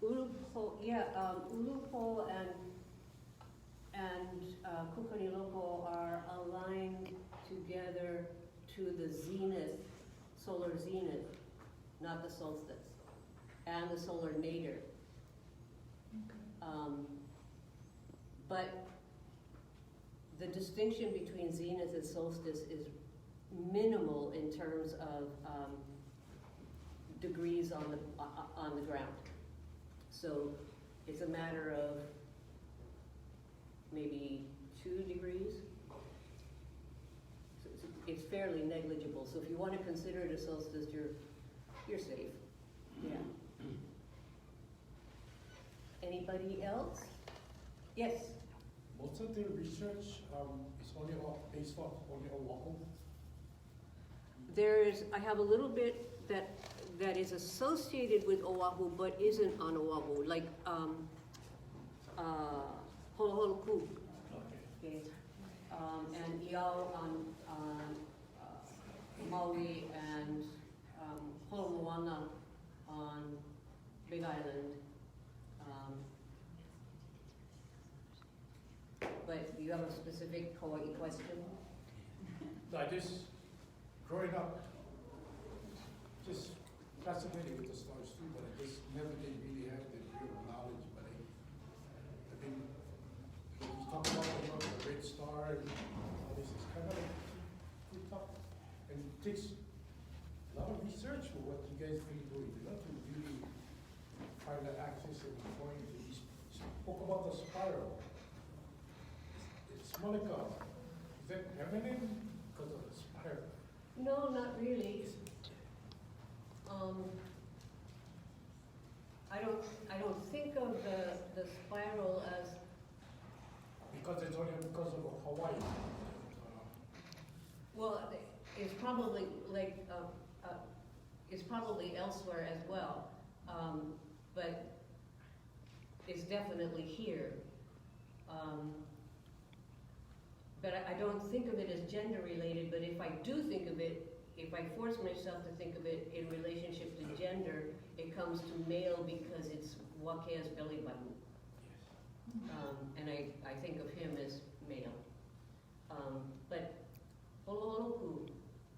Ulupo, Ulupo and Kukaniloko are aligned together to the zenith, solar zenith, not the solstice, and the solar nadir. But the distinction between zenith and solstice is minimal in terms of degrees on the ground. So it's a matter of maybe 2 degrees. So it's fairly negligible. So if you want to consider it a solstice, you're safe. Yeah. Anybody else? Yes. Most of the research is only based on only Oahu. I have a little bit that is associated with Oahu, but isn't on Oahu, like Holoholuku. Okay. And Iao on Maui, and Holomoana on Big Island. But you have a specific Hawaii question? I just, growing up, just fascinated with the stars too, but I just never did really have the real knowledge. But I mean, you talk about the red star and all this, it's kind of like pretty tough. And it takes a lot of research for what you guys been doing, to really find the axis and the point. You spoke about the spiral. It's Monica. Is that feminine because of the spiral? No, not really. I don't think of the spiral as. Because it's only because of Hawaii. Well, it's probably like it's probably elsewhere as well, but it's definitely here. But I don't think of it as gender related. But if I do think of it, if I force myself to think of it in relationship to gender, it comes to male because it's Wakea's belly button. And I think of him as male. But Holoholuku,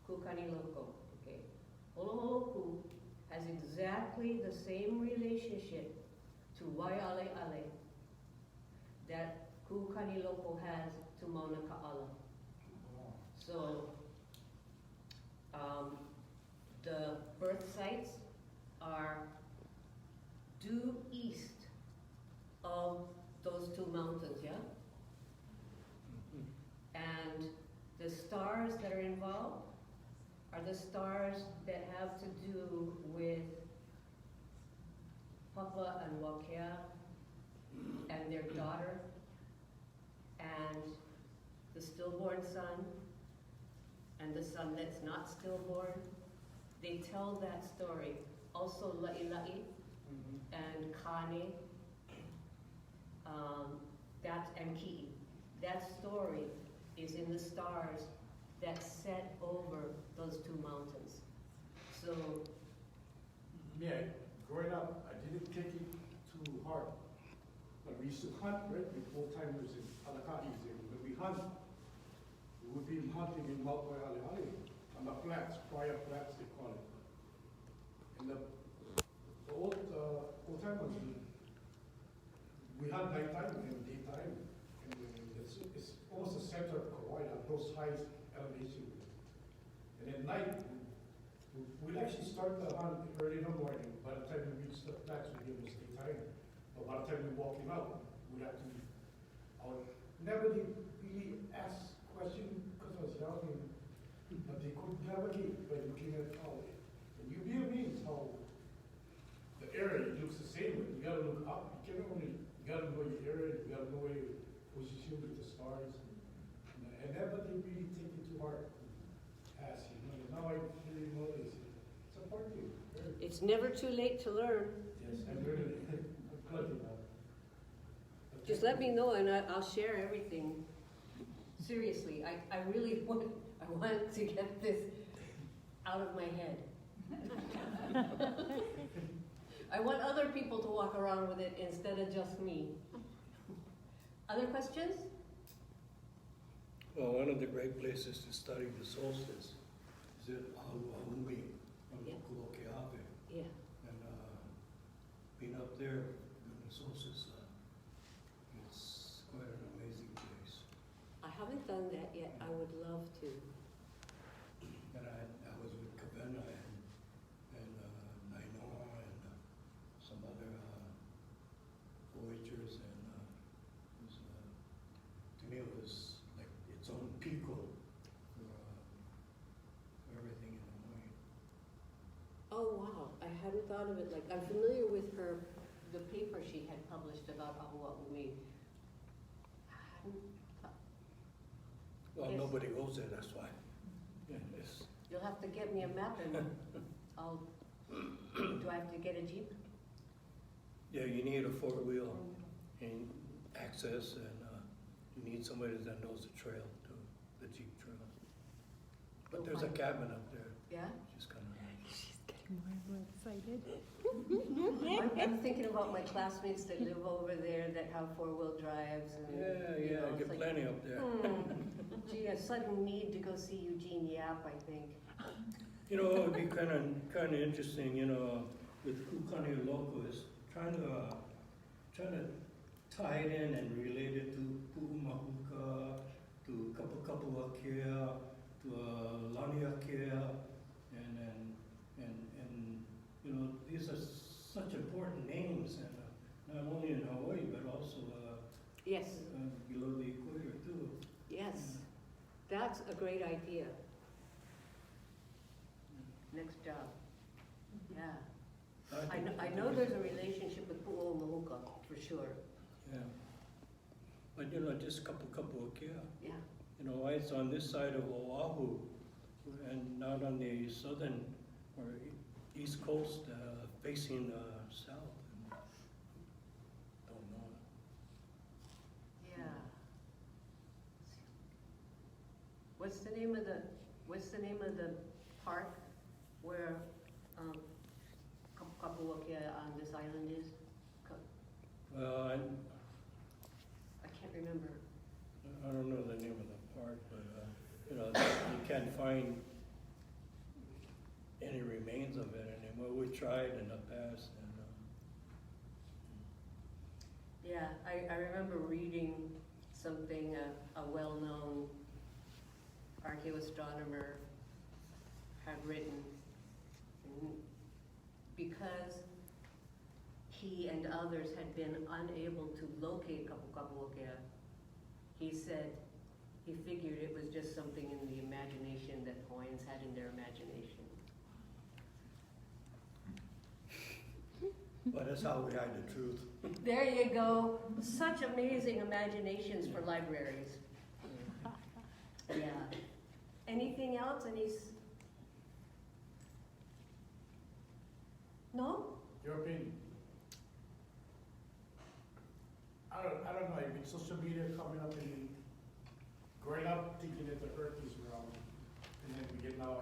Kukaniloko, okay. Holoholuku has exactly the same relationship to Waiale Ale that Kukaniloko has to Mauna Ka'ala. So the birth sites are due east of those 2 mountains, yeah? And the stars that are involved are the stars that have to do with Papa and Wakea and their daughter and the stillborn son and the son that's not stillborn they tell that story. Also La'i and Kane, and Ki'i. That story is in the stars that set over those two mountains. So, Yeah, growing up, I didn't take it too hard. But we used to hunt, right, with old-timers in Alaka'i's area. When we hunt, we would be hunting in Mount Alii, on the flats, prior flats they call it. And the old-timers, we hunt nighttime and daytime. And it's almost the center of Kauai, those high elevations. And at night, we'd actually start the hunt early in the morning. By the time we reach the flats, we'd be almost daytime. But by the time we're walking out, we'd have to, I would never really ask questions because I was young, but they could navigate by looking at how, and you'd be amazed how the area looks the same way. You gotta look up, you gotta know your area, you gotta know where your position with the stars. And never they really take it too hard to ask, and now I really know this. It's a part of it. it's never too late to learn. Yes, I learned it. I'm glad about it. Just let me know and I'll share everything. Seriously, I really want to get this out of my head. I want other people to walk around with it instead of just me. Other questions? Well, one of the great places to study the solstice is at Alii on Yeah. Kulokeawe. Yeah. And being up there during the solstice, it's quite an amazing place. I haven't done that yet. I would love to. And I was with Kavena and Nainoa and some other voyagers, and it was, to me it was like its own pico for everything in the morning. Oh, wow. I hadn't thought of it like, I'm familiar with the paper she had published about Ahua'umi. I hadn't thought- Well, Yes. nobody goes there, that's why. Yeah, it's, You'll have to get me a map and do I have to get a Jeep? yeah, you need a four-wheel and access, and you need somebody that knows the trail too, the Jeep trail. But there's a cabin up there, Yeah? just kind of. She's getting more and more excited. I'm thinking about my classmates that live over there that have four-wheel drives and, Yeah, you know, I it's get like, plenty up there. Gee, a sudden need to go see Eugene Yap, I think. You know, it would be kind of interesting, you know, with Kukani Loco is trying to tie it in and relate it to Pu'umahuka, to Kapakapuakea, to Laniakea, and you know, these are such important names, and not only in Hawaii but also Yes, below the equator too. yes. That's a great idea. Next job. Yeah. I know there's a relationship with Pu'umahuka, for sure. Yeah. But you know, just Kapakapuakea. Yeah. You know, why it's on this side of Oahu and not on the southern or east coast facing south. Don't know. Yeah. What's the name of the park where Kapuakea on this island is? Well, I can't remember. I don't know the name of the park, but you know, you can't find any remains of it anymore. We tried in the past, and Yeah, I remember reading something a well-known archaeoastronomer had written, because he and others had been unable to locate Kapuakapuakea. He said he figured it was just something in the imagination that Hawaiians had in their imagination. but that's how we hide the truth. There you go. Such amazing imaginations for libraries. Yeah. Anything else? No? Your opinion? I don't know, I mean, social media coming up and growing up thinking that the earth is round, and then we get now,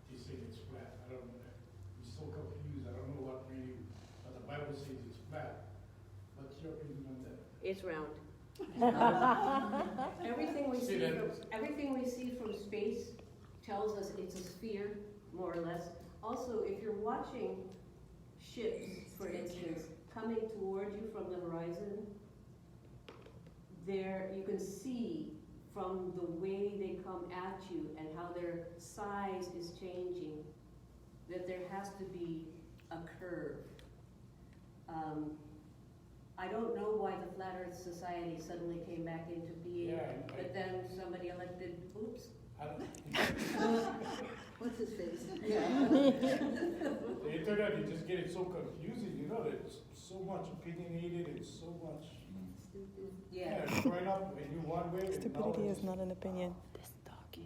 you say it's flat. I don't know, I'm so confused, I don't know what the Bible says it's flat. What's your opinion on that? It's round. Everything we see from space tells us it's a sphere, more or less. Also, if you're watching ships, for instance, coming toward you from the horizon, there you can see from the way they come at you and how their size is changing that there has to be a curve. I don't know why the Flat Earth Society suddenly came back into being, but then somebody elected, oops. What's his face? The internet is just getting so confusing, you know, there's so much opinionated and so much. Yeah. Growing up, they knew one way. Stupidity is not an opinion.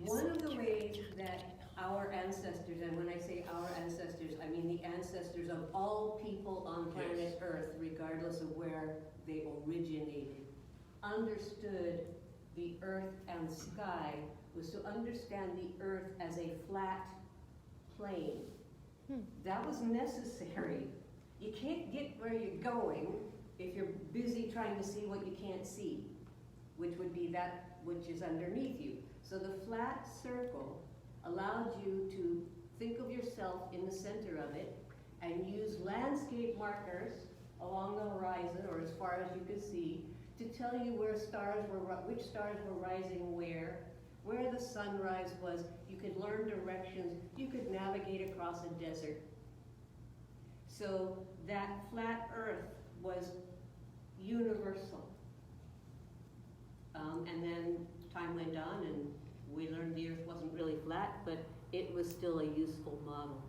One of the ways that our ancestors, and when I say our ancestors, I mean the ancestors of all people on planet Earth, regardless of where they originated, understood the earth and sky was to understand the earth as a flat plane. That was necessary. You can't get where you're going if you're busy trying to see what you can't see, which would be that which is underneath you. So the flat circle allowed you to think of yourself in the center of it and use landscape markers along the horizon or as far as you could see to tell you where stars were, which stars were rising where the sunrise was. You could learn directions. You could navigate across a desert. So that flat earth was universal. And then time went on and we learned the earth wasn't really flat, but it was still a useful model.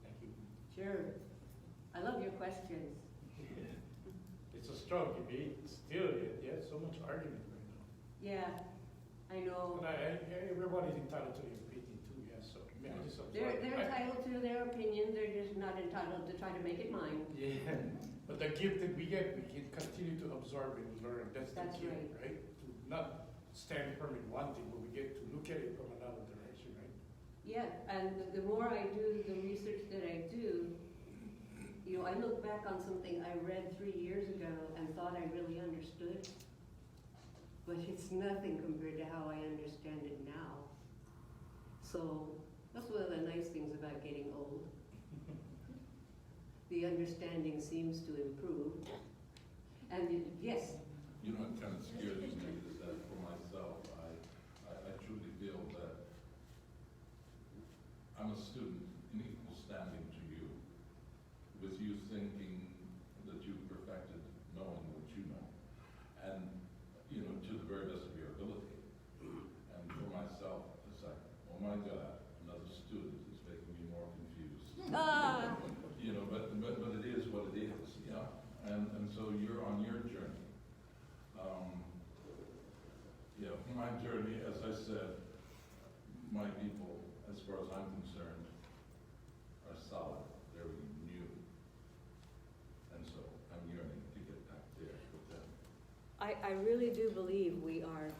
Thank you. Sure. I love your questions. It's a strong debate, still, so much argument right now. Yeah, I know. But everybody's entitled to their opinion too, so I just They're entitled to their opinion, they're just not entitled to try to make it mine. Yeah, but the gift that we get, we can continue to absorb and learn. That's the key, right? To not stand firm in one thing, but we get to look at it from another direction, right? Yeah, and the more I do the research that I do, I look back on something I read 3 years ago and thought I really understood, but it's nothing compared to how I understand it now. So that's one of the nice things about getting old. The understanding seems to improve. And yes? You know, it kind of scares me is that for myself, I truly feel that I'm a student in equal standing to you, with you thinking that you've perfected knowing what you know, and, to the very best of your ability. And for myself, it's like, oh my God, another student is making me more confused. But it is what it is, and so you're on your journey. My journey, as I said, my people, as far as I'm concerned, are solid, very new. And so I'm yearning to get back there with them. I really do believe we are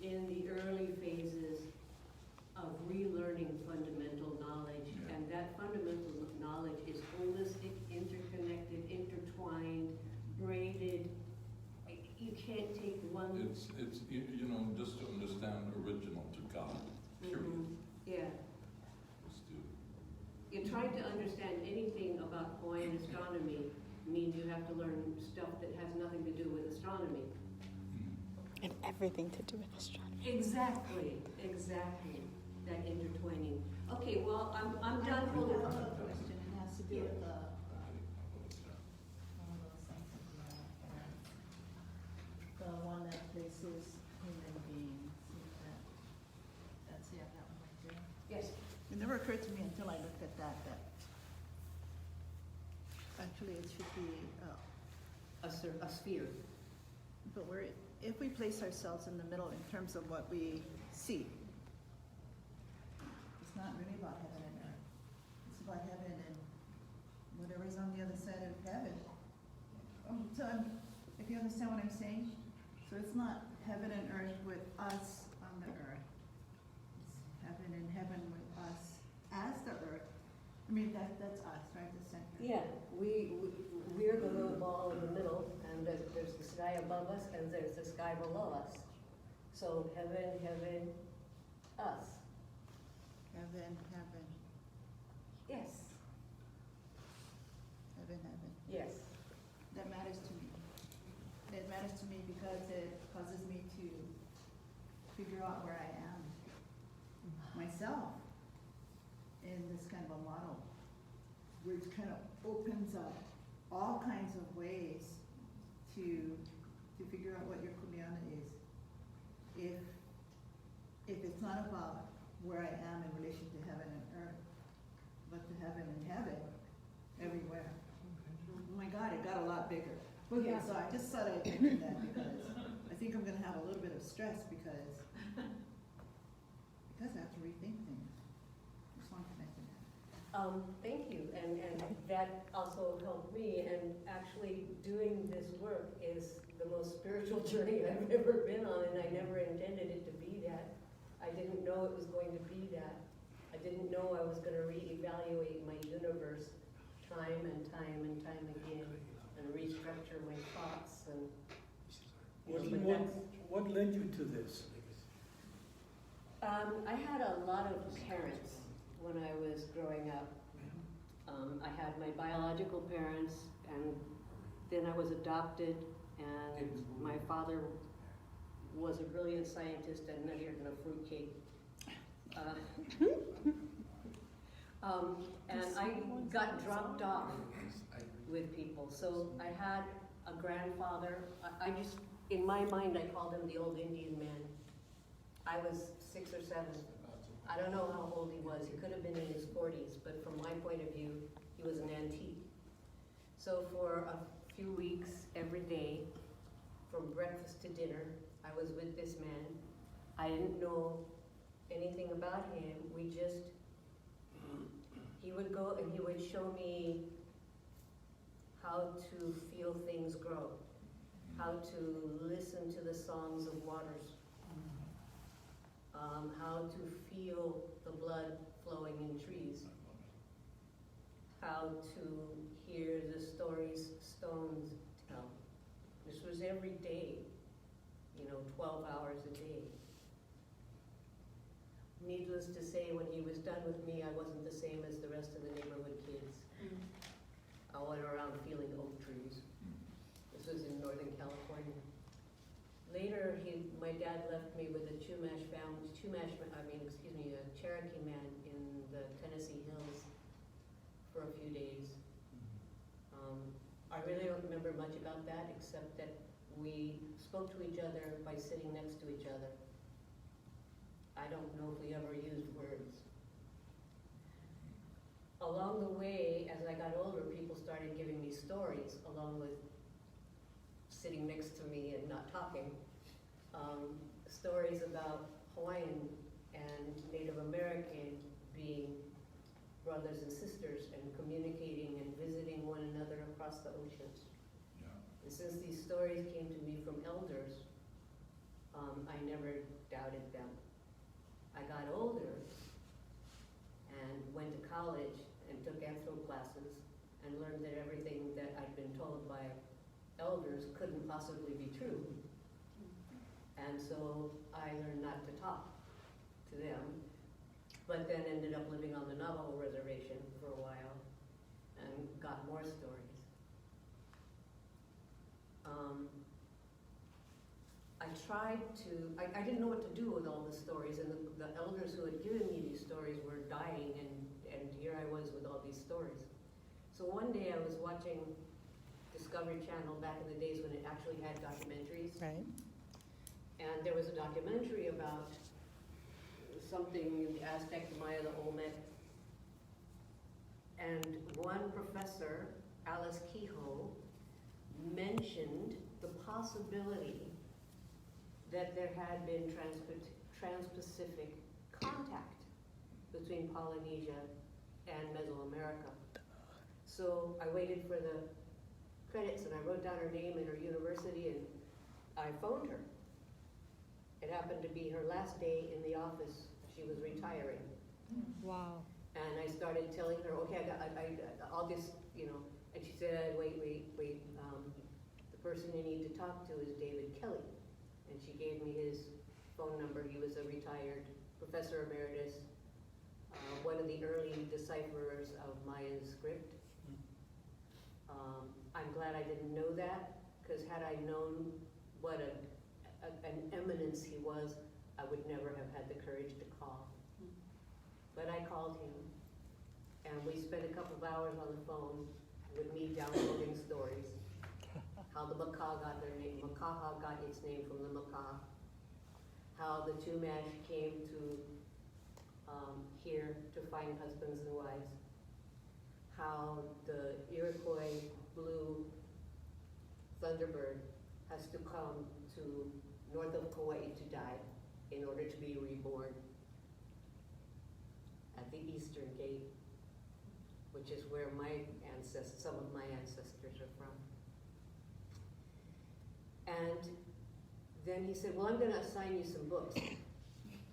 in the early phases of relearning fundamental knowledge, and that fundamental knowledge is holistic, interconnected, intertwined, braided. You can't take one. It's just to understand original to God, period. Yeah. Let's do it. You're trying to understand anything about Hawaiian astronomy means you have to learn stuff that has nothing to do with astronomy. And everything to do with astronomy. Exactly. That intertwining. Okay, well, I'm done for the question. It has to do with one of those things. The one that places human beings. That's that one right there. Yes. It never occurred to me until I looked at that actually it should be A sphere. but if we place ourselves in the middle in terms of what we see, it's not really about heaven and earth. call heaven and whatever's on the other side of heaven. If you understand what I'm saying, so it's not heaven and earth with us on the earth. It's heaven and heaven with us as the earth. I mean, that's us, right, the center. Yeah, we're the little ball in the middle, and there's the sky above us, and there's the sky below us. So heaven, heaven, us. Heaven, heaven, Yes. heaven, heaven. Yes. That matters to me. It matters to me because it causes me to figure out where I am myself in this kind of a model, where it kind of opens up all kinds of ways to figure out what your kuleana is. If it's not about where I am in relation to heaven and earth, but to heaven and heaven everywhere. Oh my God, it got a lot bigger. Okay, Yeah. so I just thought I'd mention that because I think I'm gonna have a little bit of stress because I have to rethink things. Just want to mention that. Thank you, and that also helped me, and actually doing this work is the most spiritual journey I've ever been on, and I never intended it to be that. I didn't know it was going to be that. I didn't know I was gonna reevaluate my universe time and time and time again, and restructure my thoughts, and, What led you to this? I had a lot of parents when I was growing up. I had my biological parents, and then I was adopted, and my father was a brilliant scientist and nuttier than a fruitcake. And I got dropped off with people. So I had a grandfather. I just, in my mind, I called him the old Indian man. I was 6 or 7. I don't know how old he was. He could have been in his 40s, but from my point of view, he was an antique. So for a few weeks, every day, from breakfast to dinner, I was with this man. I didn't know anything about him. He would go and he would show me how to feel things grow, how to listen to the songs of waters, how to feel the blood flowing in trees, how to hear the stories stones tell. This was every day, 12 hours a day. Needless to say, when he was done with me, I wasn't the same as the rest of the neighborhood kids. I went around feeling oak trees. This was in Northern California. Later, my dad left me with a Cherokee man in the Tennessee Hills for a few days. I really don't remember much about that, except that we spoke to each other by sitting next to each other. I don't know if we ever used words. Along the way, as I got older, people started giving me stories, along with sitting next to me and not talking. Stories about Hawaiian and Native American being brothers and sisters and communicating and visiting one another across the oceans. Yeah. And since these stories came to me from elders, I never doubted them. I got older and went to college and took anthro classes and learned that everything that I'd been told by elders couldn't possibly be true. And so I learned not to talk to them, but then ended up living on the Navajo reservation for a while and got more stories. I didn't know what to do with all the stories, and the elders who had given me these stories were dying, and here I was with all these stories. So one day I was watching Discovery Channel back in the days when it actually had documentaries. Right. And there was a documentary about something in the Aztec, Maya, the Olmec. And one professor, Alice Kehoe, mentioned the possibility that there had been trans-Pacific contact between Polynesia and Mesoamerica. So I waited for the credits and I wrote down her name and her university and I phoned her. It happened to be her last day in the office. She was retiring. Wow. And I started telling her, okay, I'll just, and she said, wait, the person you need to talk to is David Kelly. And she gave me his phone number. He was a retired professor emeritus, one of the early decipherers of Mayan script. I'm glad I didn't know that, because had I known what an eminence he was, I would never have had the courage to call. But I called him, and we spent a couple of hours on the phone with me downloading stories. How the Makah got their name. Makaha got its name from the Makah. How the Chumash came to here to find husbands and wives. How the Iroquois blue thunderbird has to come to north of Kauai to die in order to be reborn at the Eastern Gate, which is where some of my ancestors are from. And then he said, well, I'm going to assign you some books.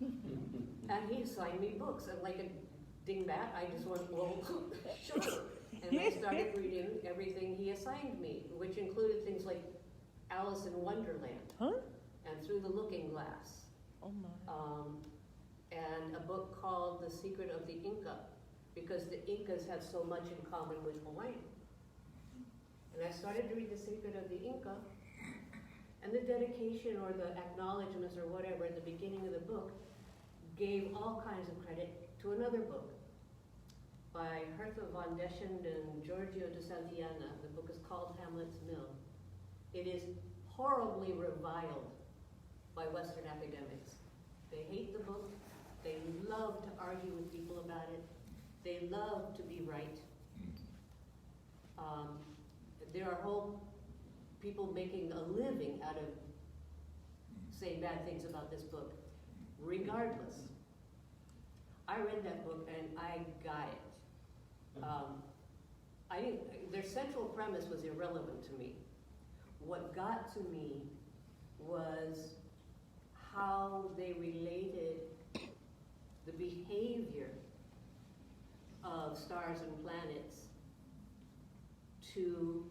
And he assigned me books. And like a dingbat, I just went, well, sure. And I started reading everything he assigned me, which included things like Alice in Wonderland, and Through the Looking Glass, and a book called The Secret of the Inca, because the Incas have so much in common with Hawaiian. And I started to read The Secret of the Inca, and the dedication or the acknowledgments or whatever at the beginning of the book gave all kinds of credit to another book by Hertha von Deschend and Giorgio de Santillana. The book is called Hamlet's Mill. It is horribly reviled by Western academics. They hate the book. They love to argue with people about it. They love to be right. There are whole people making a living out of saying bad things about this book. Regardless, I read that book and I got it. Their central premise was irrelevant to me. What got to me was how they related the behavior of stars and planets to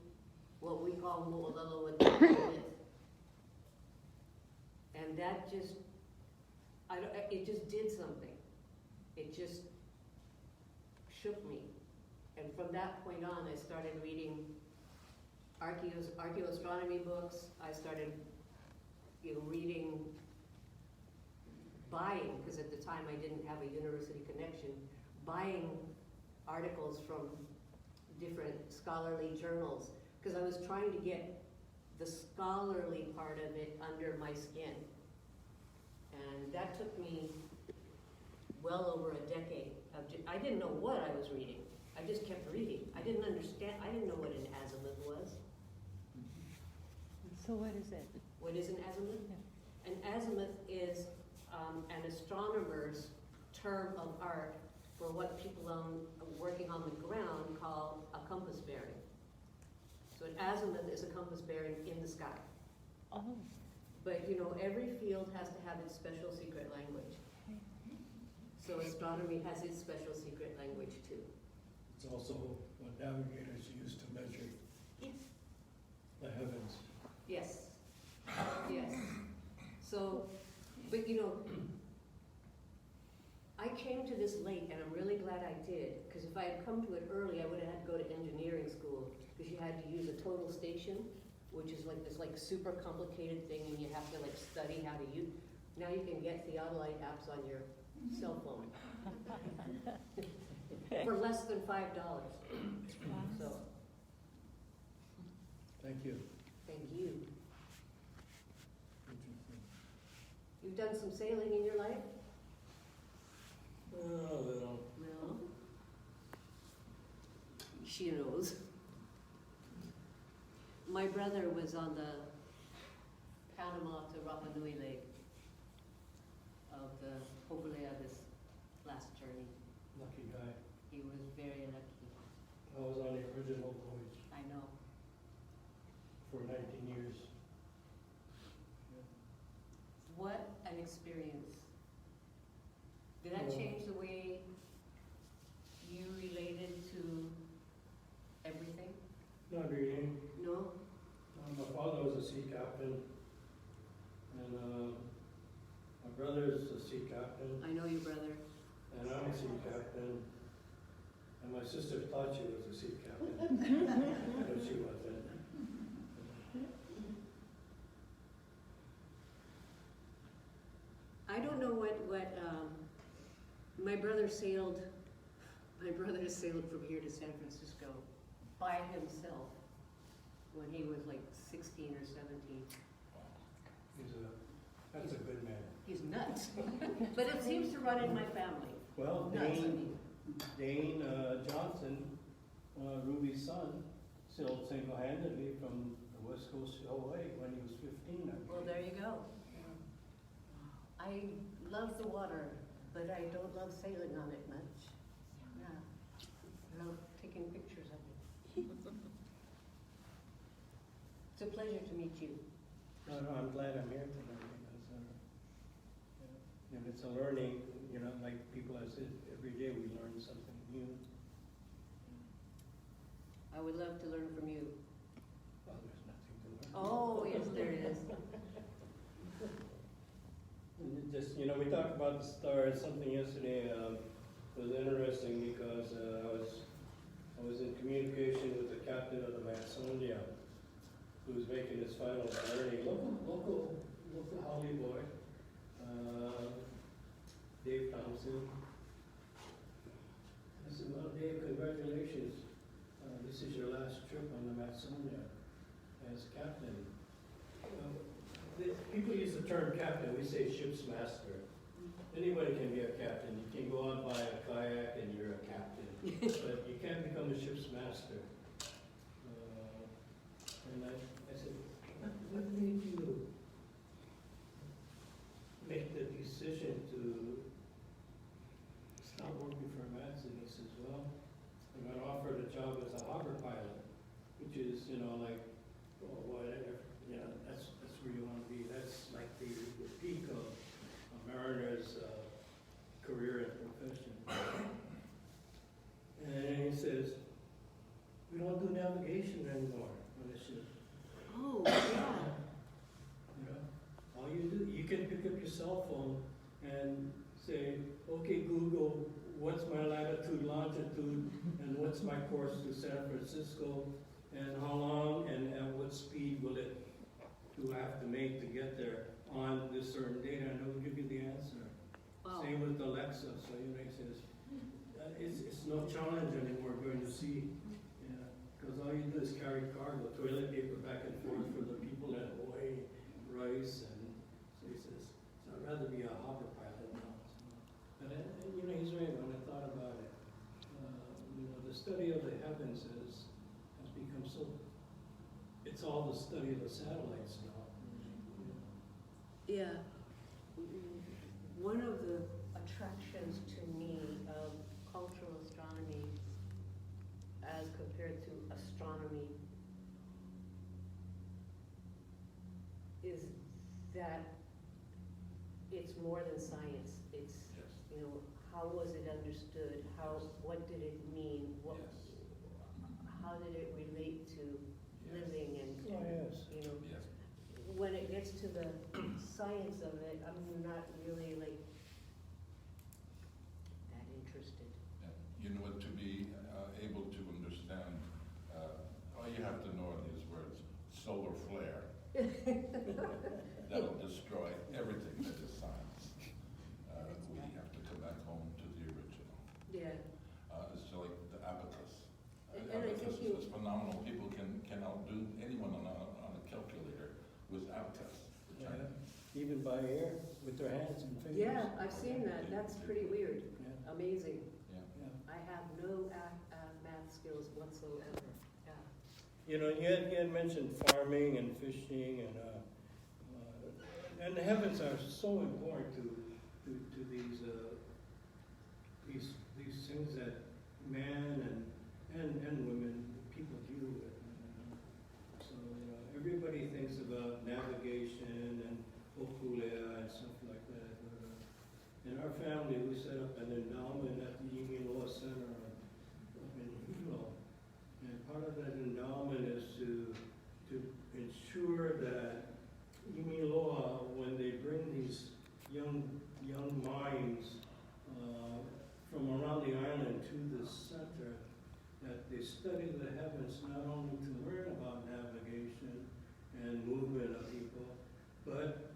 what we call Mo'olelo myth. And that just, it just did something. It just shook me. And from that point on, I started reading archaeoastronomy books. I started buying, because at the time I didn't have a university connection, buying articles from different scholarly journals, because I was trying to get the scholarly part of it under my skin. And that took me well over a decade. I didn't know what I was reading. I just kept reading. I didn't understand. I didn't know what an azimuth was. So what is it? What is an azimuth? Yeah. An azimuth is an astronomer's term of art for what people working on the ground call a compass bearing. So an azimuth is a compass bearing in the sky. Oh. But every field has to have its special secret language. So astronomy has its special secret language too. It's also what navigators use to measure the heavens. Yes. Yes. So, but I came to this late, and I'm really glad I did, because if I had come to it early, I would have had to go to engineering school, because you had to use a total station, which is like this super complicated thing, and you have to study how to use. Now you can get theodolite apps on your cell phone for less than $5. So, Thank you. thank you. Interesting. You've done some sailing in your life? Oh, well. No. She knows. My brother was on the Panama to Rapa Nui leg of the Hokulea this last journey. Lucky guy. He was very lucky. I was on the original voyage I know. for 19 years. What an experience. Did that Yeah. change the way you related to everything? Not really. No? My father was a sea captain, and my brother is a sea captain, I know your brother. and I'm a sea captain, and my sister thought she was a sea captain, but she wasn't. I don't know what, my brother sailed from here to San Francisco by himself when he was like 16 or 17. That's a good man. He's nuts. But it seems to run in my family. Well, Nuts, I Dane, mean. Dane Johnson, Ruby's son, sailed single-handedly from the west coast to Hawaii when he was 15, I Well, believe. there you go. I love the water, but I don't love sailing on it much. Yeah. I love taking pictures of it. It's a pleasure to meet you. No, I'm glad I'm here tonight because, and it's a learning, like people have said, every day we learn something new. I would love to learn from you. Well, there's nothing to learn. Oh, yes, there is. And it just, we talked about the stars, something yesterday, was interesting because, I was in communication with the captain of the Matsonia, who's making his final journey, local Alii boy, Dave Thompson. I said, well, Dave, congratulations. This is your last trip on the Matsonia as captain. People use the term captain, we say ship's master. Anybody can be a captain. You can go out by a kayak and you're a captain, but you can't become a ship's master. And I said, what made you make the decision to stop working for Matson? He says, well, I got offered a job as a harbor pilot, which is, like, well, whatever, that's where you want to be. That's like the peak of a mariner's career and profession. And he says, we don't do navigation anymore on the ship. Oh, yeah. All you do, you can pick up your cell phone and say, okay, Google, what's my latitude, longitude, and what's my course to San Francisco, and how long and at what speed do I have to make to get there on this certain date, and it'll give you the answer. Wow. Same with Alexa, so he says, it's no challenge anymore going to sea, because all you do is carry cargo, toilet paper back and forth for the people in Hawaii, rice, and so he says, so I'd rather be a hopper pilot now. So, and he's right when I thought about it. The study of the heavens has become so, it's all the study of the satellites now. Yeah. One of the attractions to me of cultural astronomy as compared to astronomy is that it's more than science. It's, how was it understood? What did it mean? How did it relate to living and, when it gets to the science of it, I'm not really that interested. To be able to understand, all you have to know are these words, solar flare. That'll destroy everything that is science. We have to come back home to the original. Yeah. It's like the abacus. And I Abacus think is phenomenal. People can outdo anyone on a calculator with abacus. The Chinese. Even by air, with their hands and fingers. Yeah, I've seen that. That's pretty weird. Yeah. Amazing. Yeah. I have no math skills whatsoever. Yeah. You had mentioned farming and fishing, and the heavens are so important to these things that man and women, people deal with. So, everybody thinks about navigation and okulea and stuff like that. In our family, we set up an endowment at the Yimiloa Center in Hilo. And part of that endowment is to ensure that Yimiloa, when they bring these young minds from around the island to the center, that they study the heavens not only to learn about navigation and movement of people, but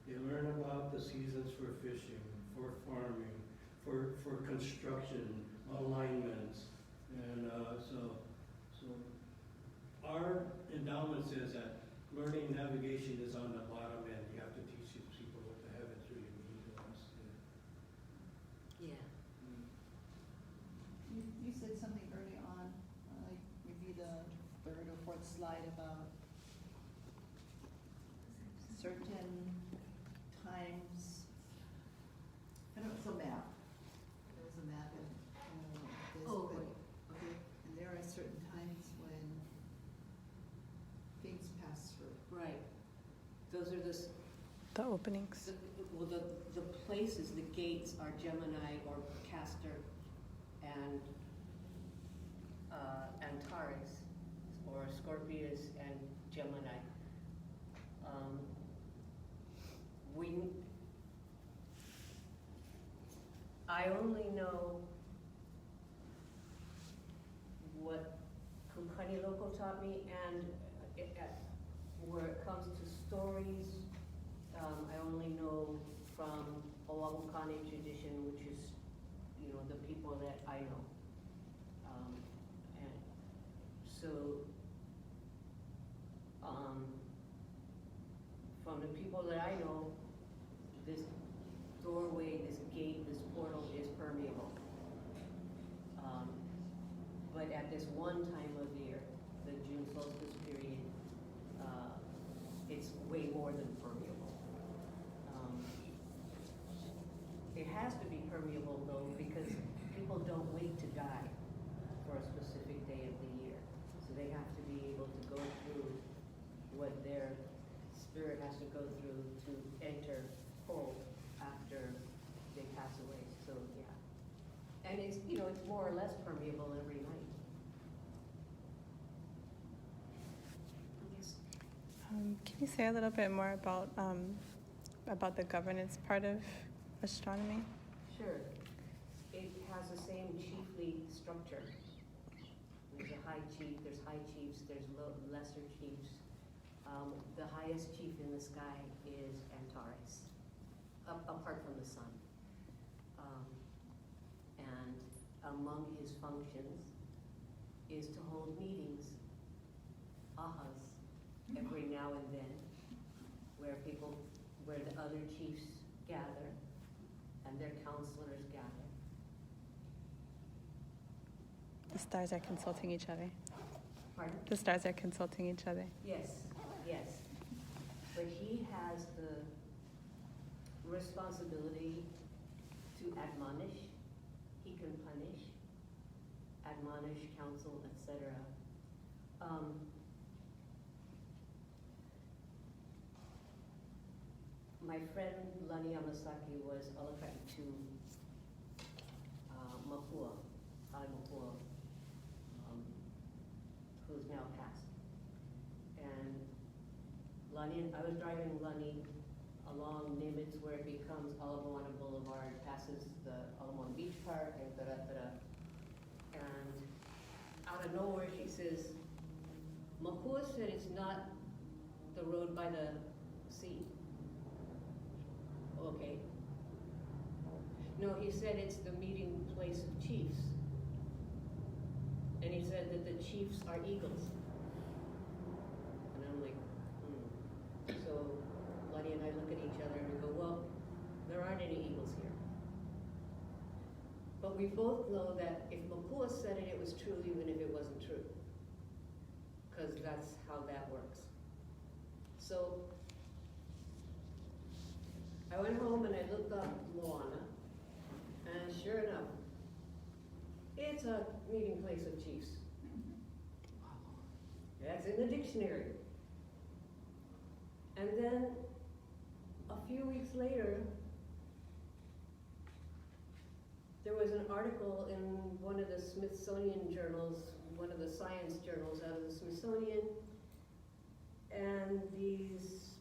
they learn about the seasons for fishing, for farming, for construction, alignments. And so our endowment says that learning navigation is on the bottom end. You have to teach these people what the heavens really mean to us. Yeah. You said something early on, like maybe the third or fourth slide about certain times. I don't know, it's a map. There was a map and this, Oh, but, okay. and there are certain times when things pass through. Right. Those are The openings. the places, the gates are Gemini or Castor and Taurus, or Scorpius and Gemini. I only know what Kumpani Local taught me, and where it comes to stories, I only know from Oahu Kane tradition, which is, the people that I know. And so, from the people that I know, this doorway, this gate, this portal is permeable. But at this one time of year, the June solstice period, it's way more than permeable. It has to be permeable though, because people don't wait to die for a specific day of the year. So they have to be able to go through what their spirit has to go through to enter full after they pass away. So yeah. And it's, it's more or less permeable every night. Yes. Can you say a little bit more about the governance part of astronomy? Sure. It has the same chiefly structure. There's a high chief, there's high chiefs, there's lesser chiefs. The highest chief in the sky is Antares, apart from the sun. And among his functions is to hold meetings, ahas, every now and then, where the other chiefs gather and their counselors gather. The stars are consulting each other. Pardon? The stars are consulting each other. Yes. But he has the responsibility to admonish. He can punish, admonish, counsel, etc. My friend Lani Yamasaki was allocated to Mahua, who's now passed. And I was driving Lani along Nimitz where it becomes Ala Moana Boulevard, passes the Ala Moana Beach Park and da-da-da-da. And out of nowhere she says, Mahua said it's not the road by the sea. Okay. No, he said it's the meeting place of chiefs. And he said that the chiefs are eagles. And I'm like, So Lani and I look at each other and we go, well, there aren't any eagles here. But we both know that if Makua said it, it was true even if it wasn't true. Because that's how that works. So I went home and I looked up Moana, and sure enough, It's a meeting place of chiefs. That's in the dictionary. And then, a few weeks later, there was an article in one of the Smithsonian journals, one of the science journals out of the Smithsonian, and these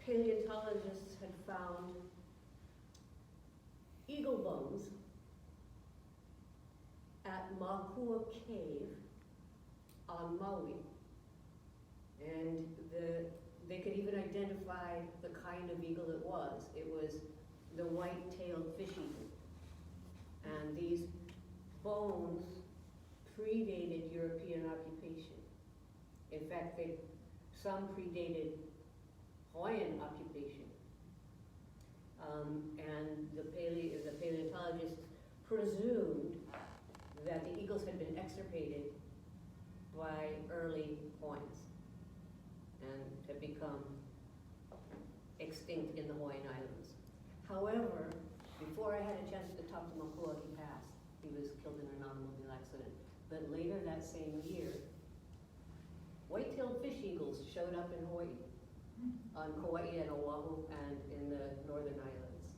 paleontologists had found eagle bones at Mahua Cave on Maui. And they could even identify the kind of eagle it was. It was the white-tailed fish eagle. And these bones predated European occupation. In fact, some predated Hawaiian occupation. And the paleontologists presumed that the eagles had been extirpated by early Hawaiians and had become extinct in the Hawaiian Islands. However, before I had a chance to talk to Makua, he passed. He was killed in an automobile accident. But later that same year, white-tailed fish eagles showed up in Hawaii, on Kauai and Oahu and in the northern islands.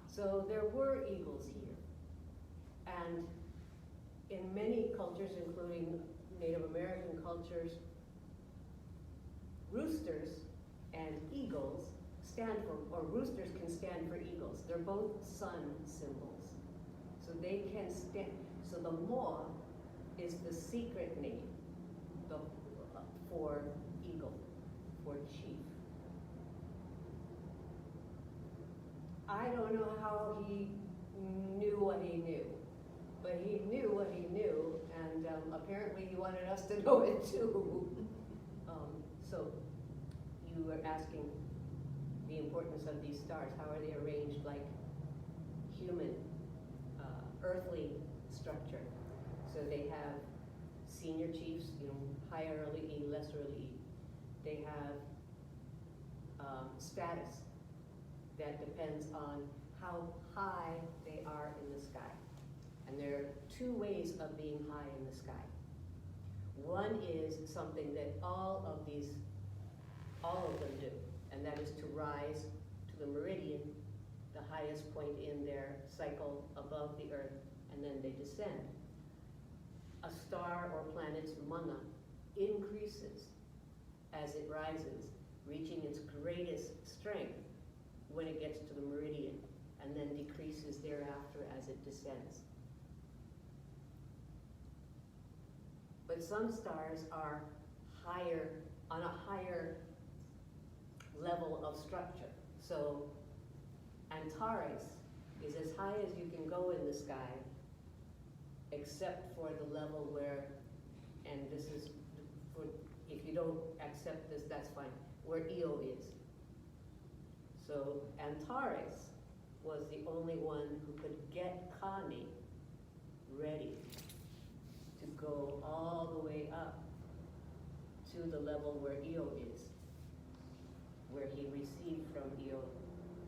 So there were eagles here. And in many cultures, including Native American cultures, roosters and eagles stand for, or roosters can stand for eagles. They're both sun symbols. So they can stand, so the moa is the secret name for eagle, for chief. I don't know how he knew what he knew, but he knew what he knew, and apparently he wanted us to know it too. So you were asking the importance of these stars. How are they arranged like human, earthly structure? So they have senior chiefs, higher Alii, lesser Alii. They have status that depends on how high they are in the sky. And there are two ways of being high in the sky. One is something that all of them do, and that is to rise to the meridian, the highest point in their cycle above the earth, and then they descend. A star or planet's mana increases as it rises, reaching its greatest strength when it gets to the meridian, and then decreases thereafter as it descends. But some stars are higher, on a higher level of structure. So Antares is as high as you can go in the sky, except for the level where, and this is, if you don't accept this, that's fine, where Io is. So Antares was the only one who could get Kani ready to go all the way up to the level where Io is, where he received from Io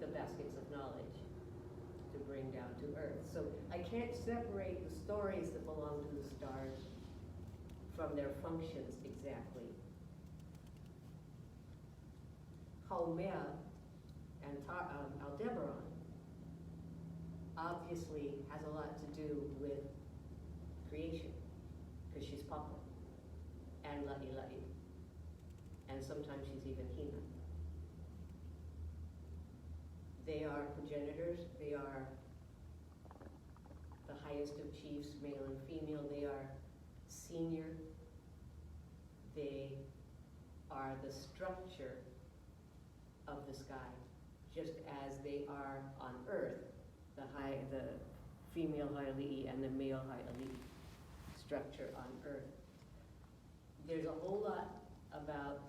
the baskets of knowledge to bring down to earth. So I can't separate the stories that belong to the stars from their functions exactly. Haumea and Aldebaran obviously has a lot to do with creation, because she's Papa and La'i, and sometimes she's even Hina. They are progenitors, they are the highest of chiefs, male and female, they are senior, they are the structure of the sky, just as they are on Earth, the female Ha'ali'i and the male Ha'ali'i structure on Earth. There's a whole lot about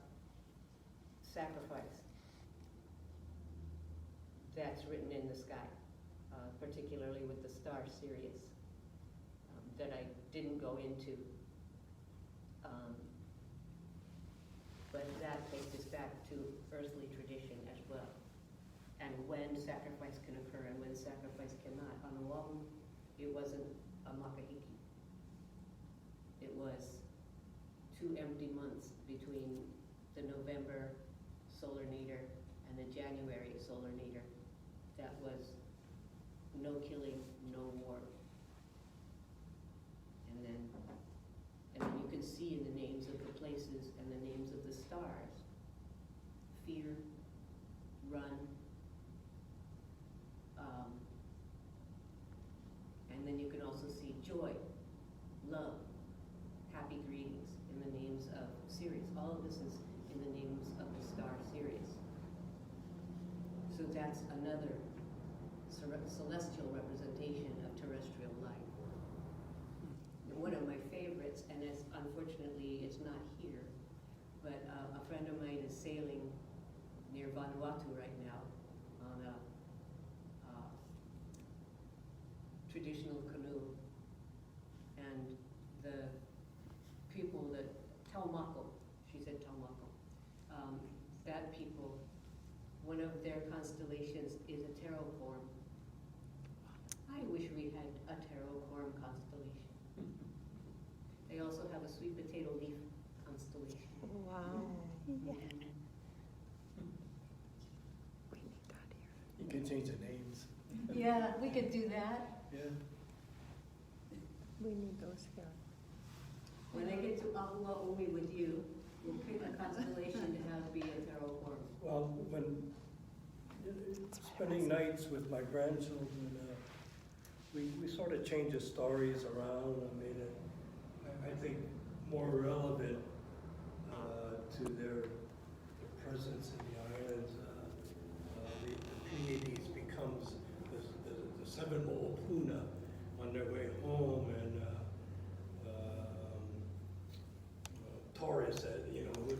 sacrifice that's written in the sky, particularly with the star Sirius, that I didn't go into. But that takes us back to earthly tradition as well, and when sacrifice can occur and when sacrifice cannot. On Oahu, it wasn't a makahiki. 2 empty months between the November solar nadir and the January solar nadir. That was no killing, no war. And then you can see in the names of the places and the names of the stars, fear, run, and then you can also see joy, love, happy greetings in the names of Sirius. All of this is in the names of the star Sirius. So that's another celestial representation of terrestrial life. And one of my favorites, and unfortunately it's not here, but a friend of mine is sailing near Vanuatu right now on a traditional canoe, and the people that Taumako, she said Taumako, that people, one of their constellations is a terraform. I wish we had a terraform constellation. They also have a sweet potato leaf constellation. Wow. Yeah. You can change the names. Yeah, we could do that. Yeah. We need those here. When I get to Ahua Umi with you, we'll pick a constellation to have be a terraform. Well, when spending nights with my grandchildren, we sort of change the stories around and made it, I think, more relevant to their presence in the islands. The Pleiades becomes the 7 Mo'opuna on their way home, and Taurus, who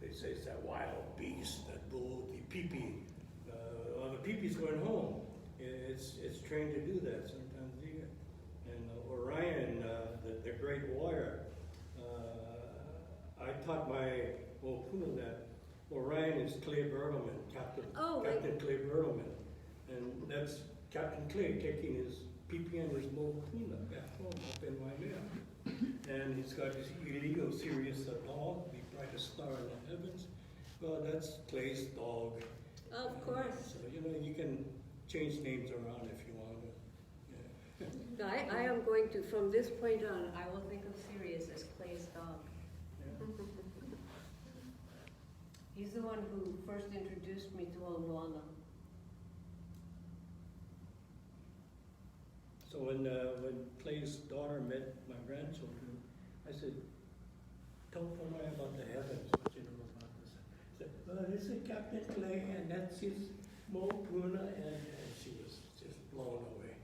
they say is that wild beast, that bull, the peepee. Well, the peepee's going home. It's trained to do that sometimes. And Orion, the great warrior, I taught my Mo'opuna that Orion is Clay Bertelman, Captain Clay Bertelman. And that's Captain Clay taking his peepee and his Mo'opuna back home up in Maile. And he's got his illegal Sirius dog, the brightest star in the heavens. Well, that's Clay's dog. Of course. So, you can change names around if you want to. Yeah. I am going to, from this point on, I will think of Sirius as Clay's dog. Yeah. He's the one who first introduced me to Oluana. So when Clay's daughter met my grandchildren, I said, "Tell Pomai about the heavens, what you know about this." She said, "Well, this is Captain Clay, and that's his Mo'opuna," and she was just blown away.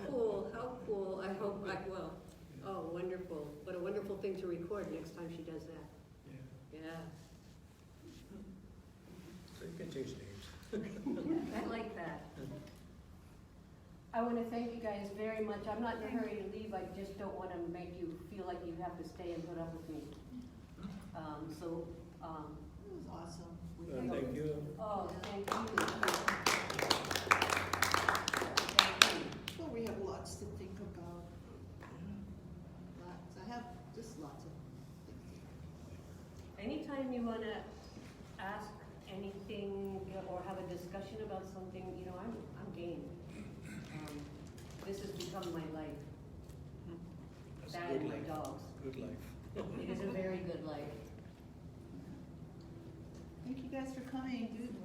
Cool, how cool. I hope I will. Oh, wonderful. What a wonderful thing to record next time she does that. Yeah. Yeah. So you can change names. I like that. I want to thank you guys very much. I'm not in a hurry to leave. I just don't want to make you feel like you have to stay and put up with me. It was awesome. Thank you. Oh, thank you. Well, we have lots to think about. Lots. I have just lots of things. Anytime you want to ask anything or have a discussion about something, I'm game. This has become my life. That's That a good and my life. dogs. Good life. It is a very good life. Thank you guys for coming.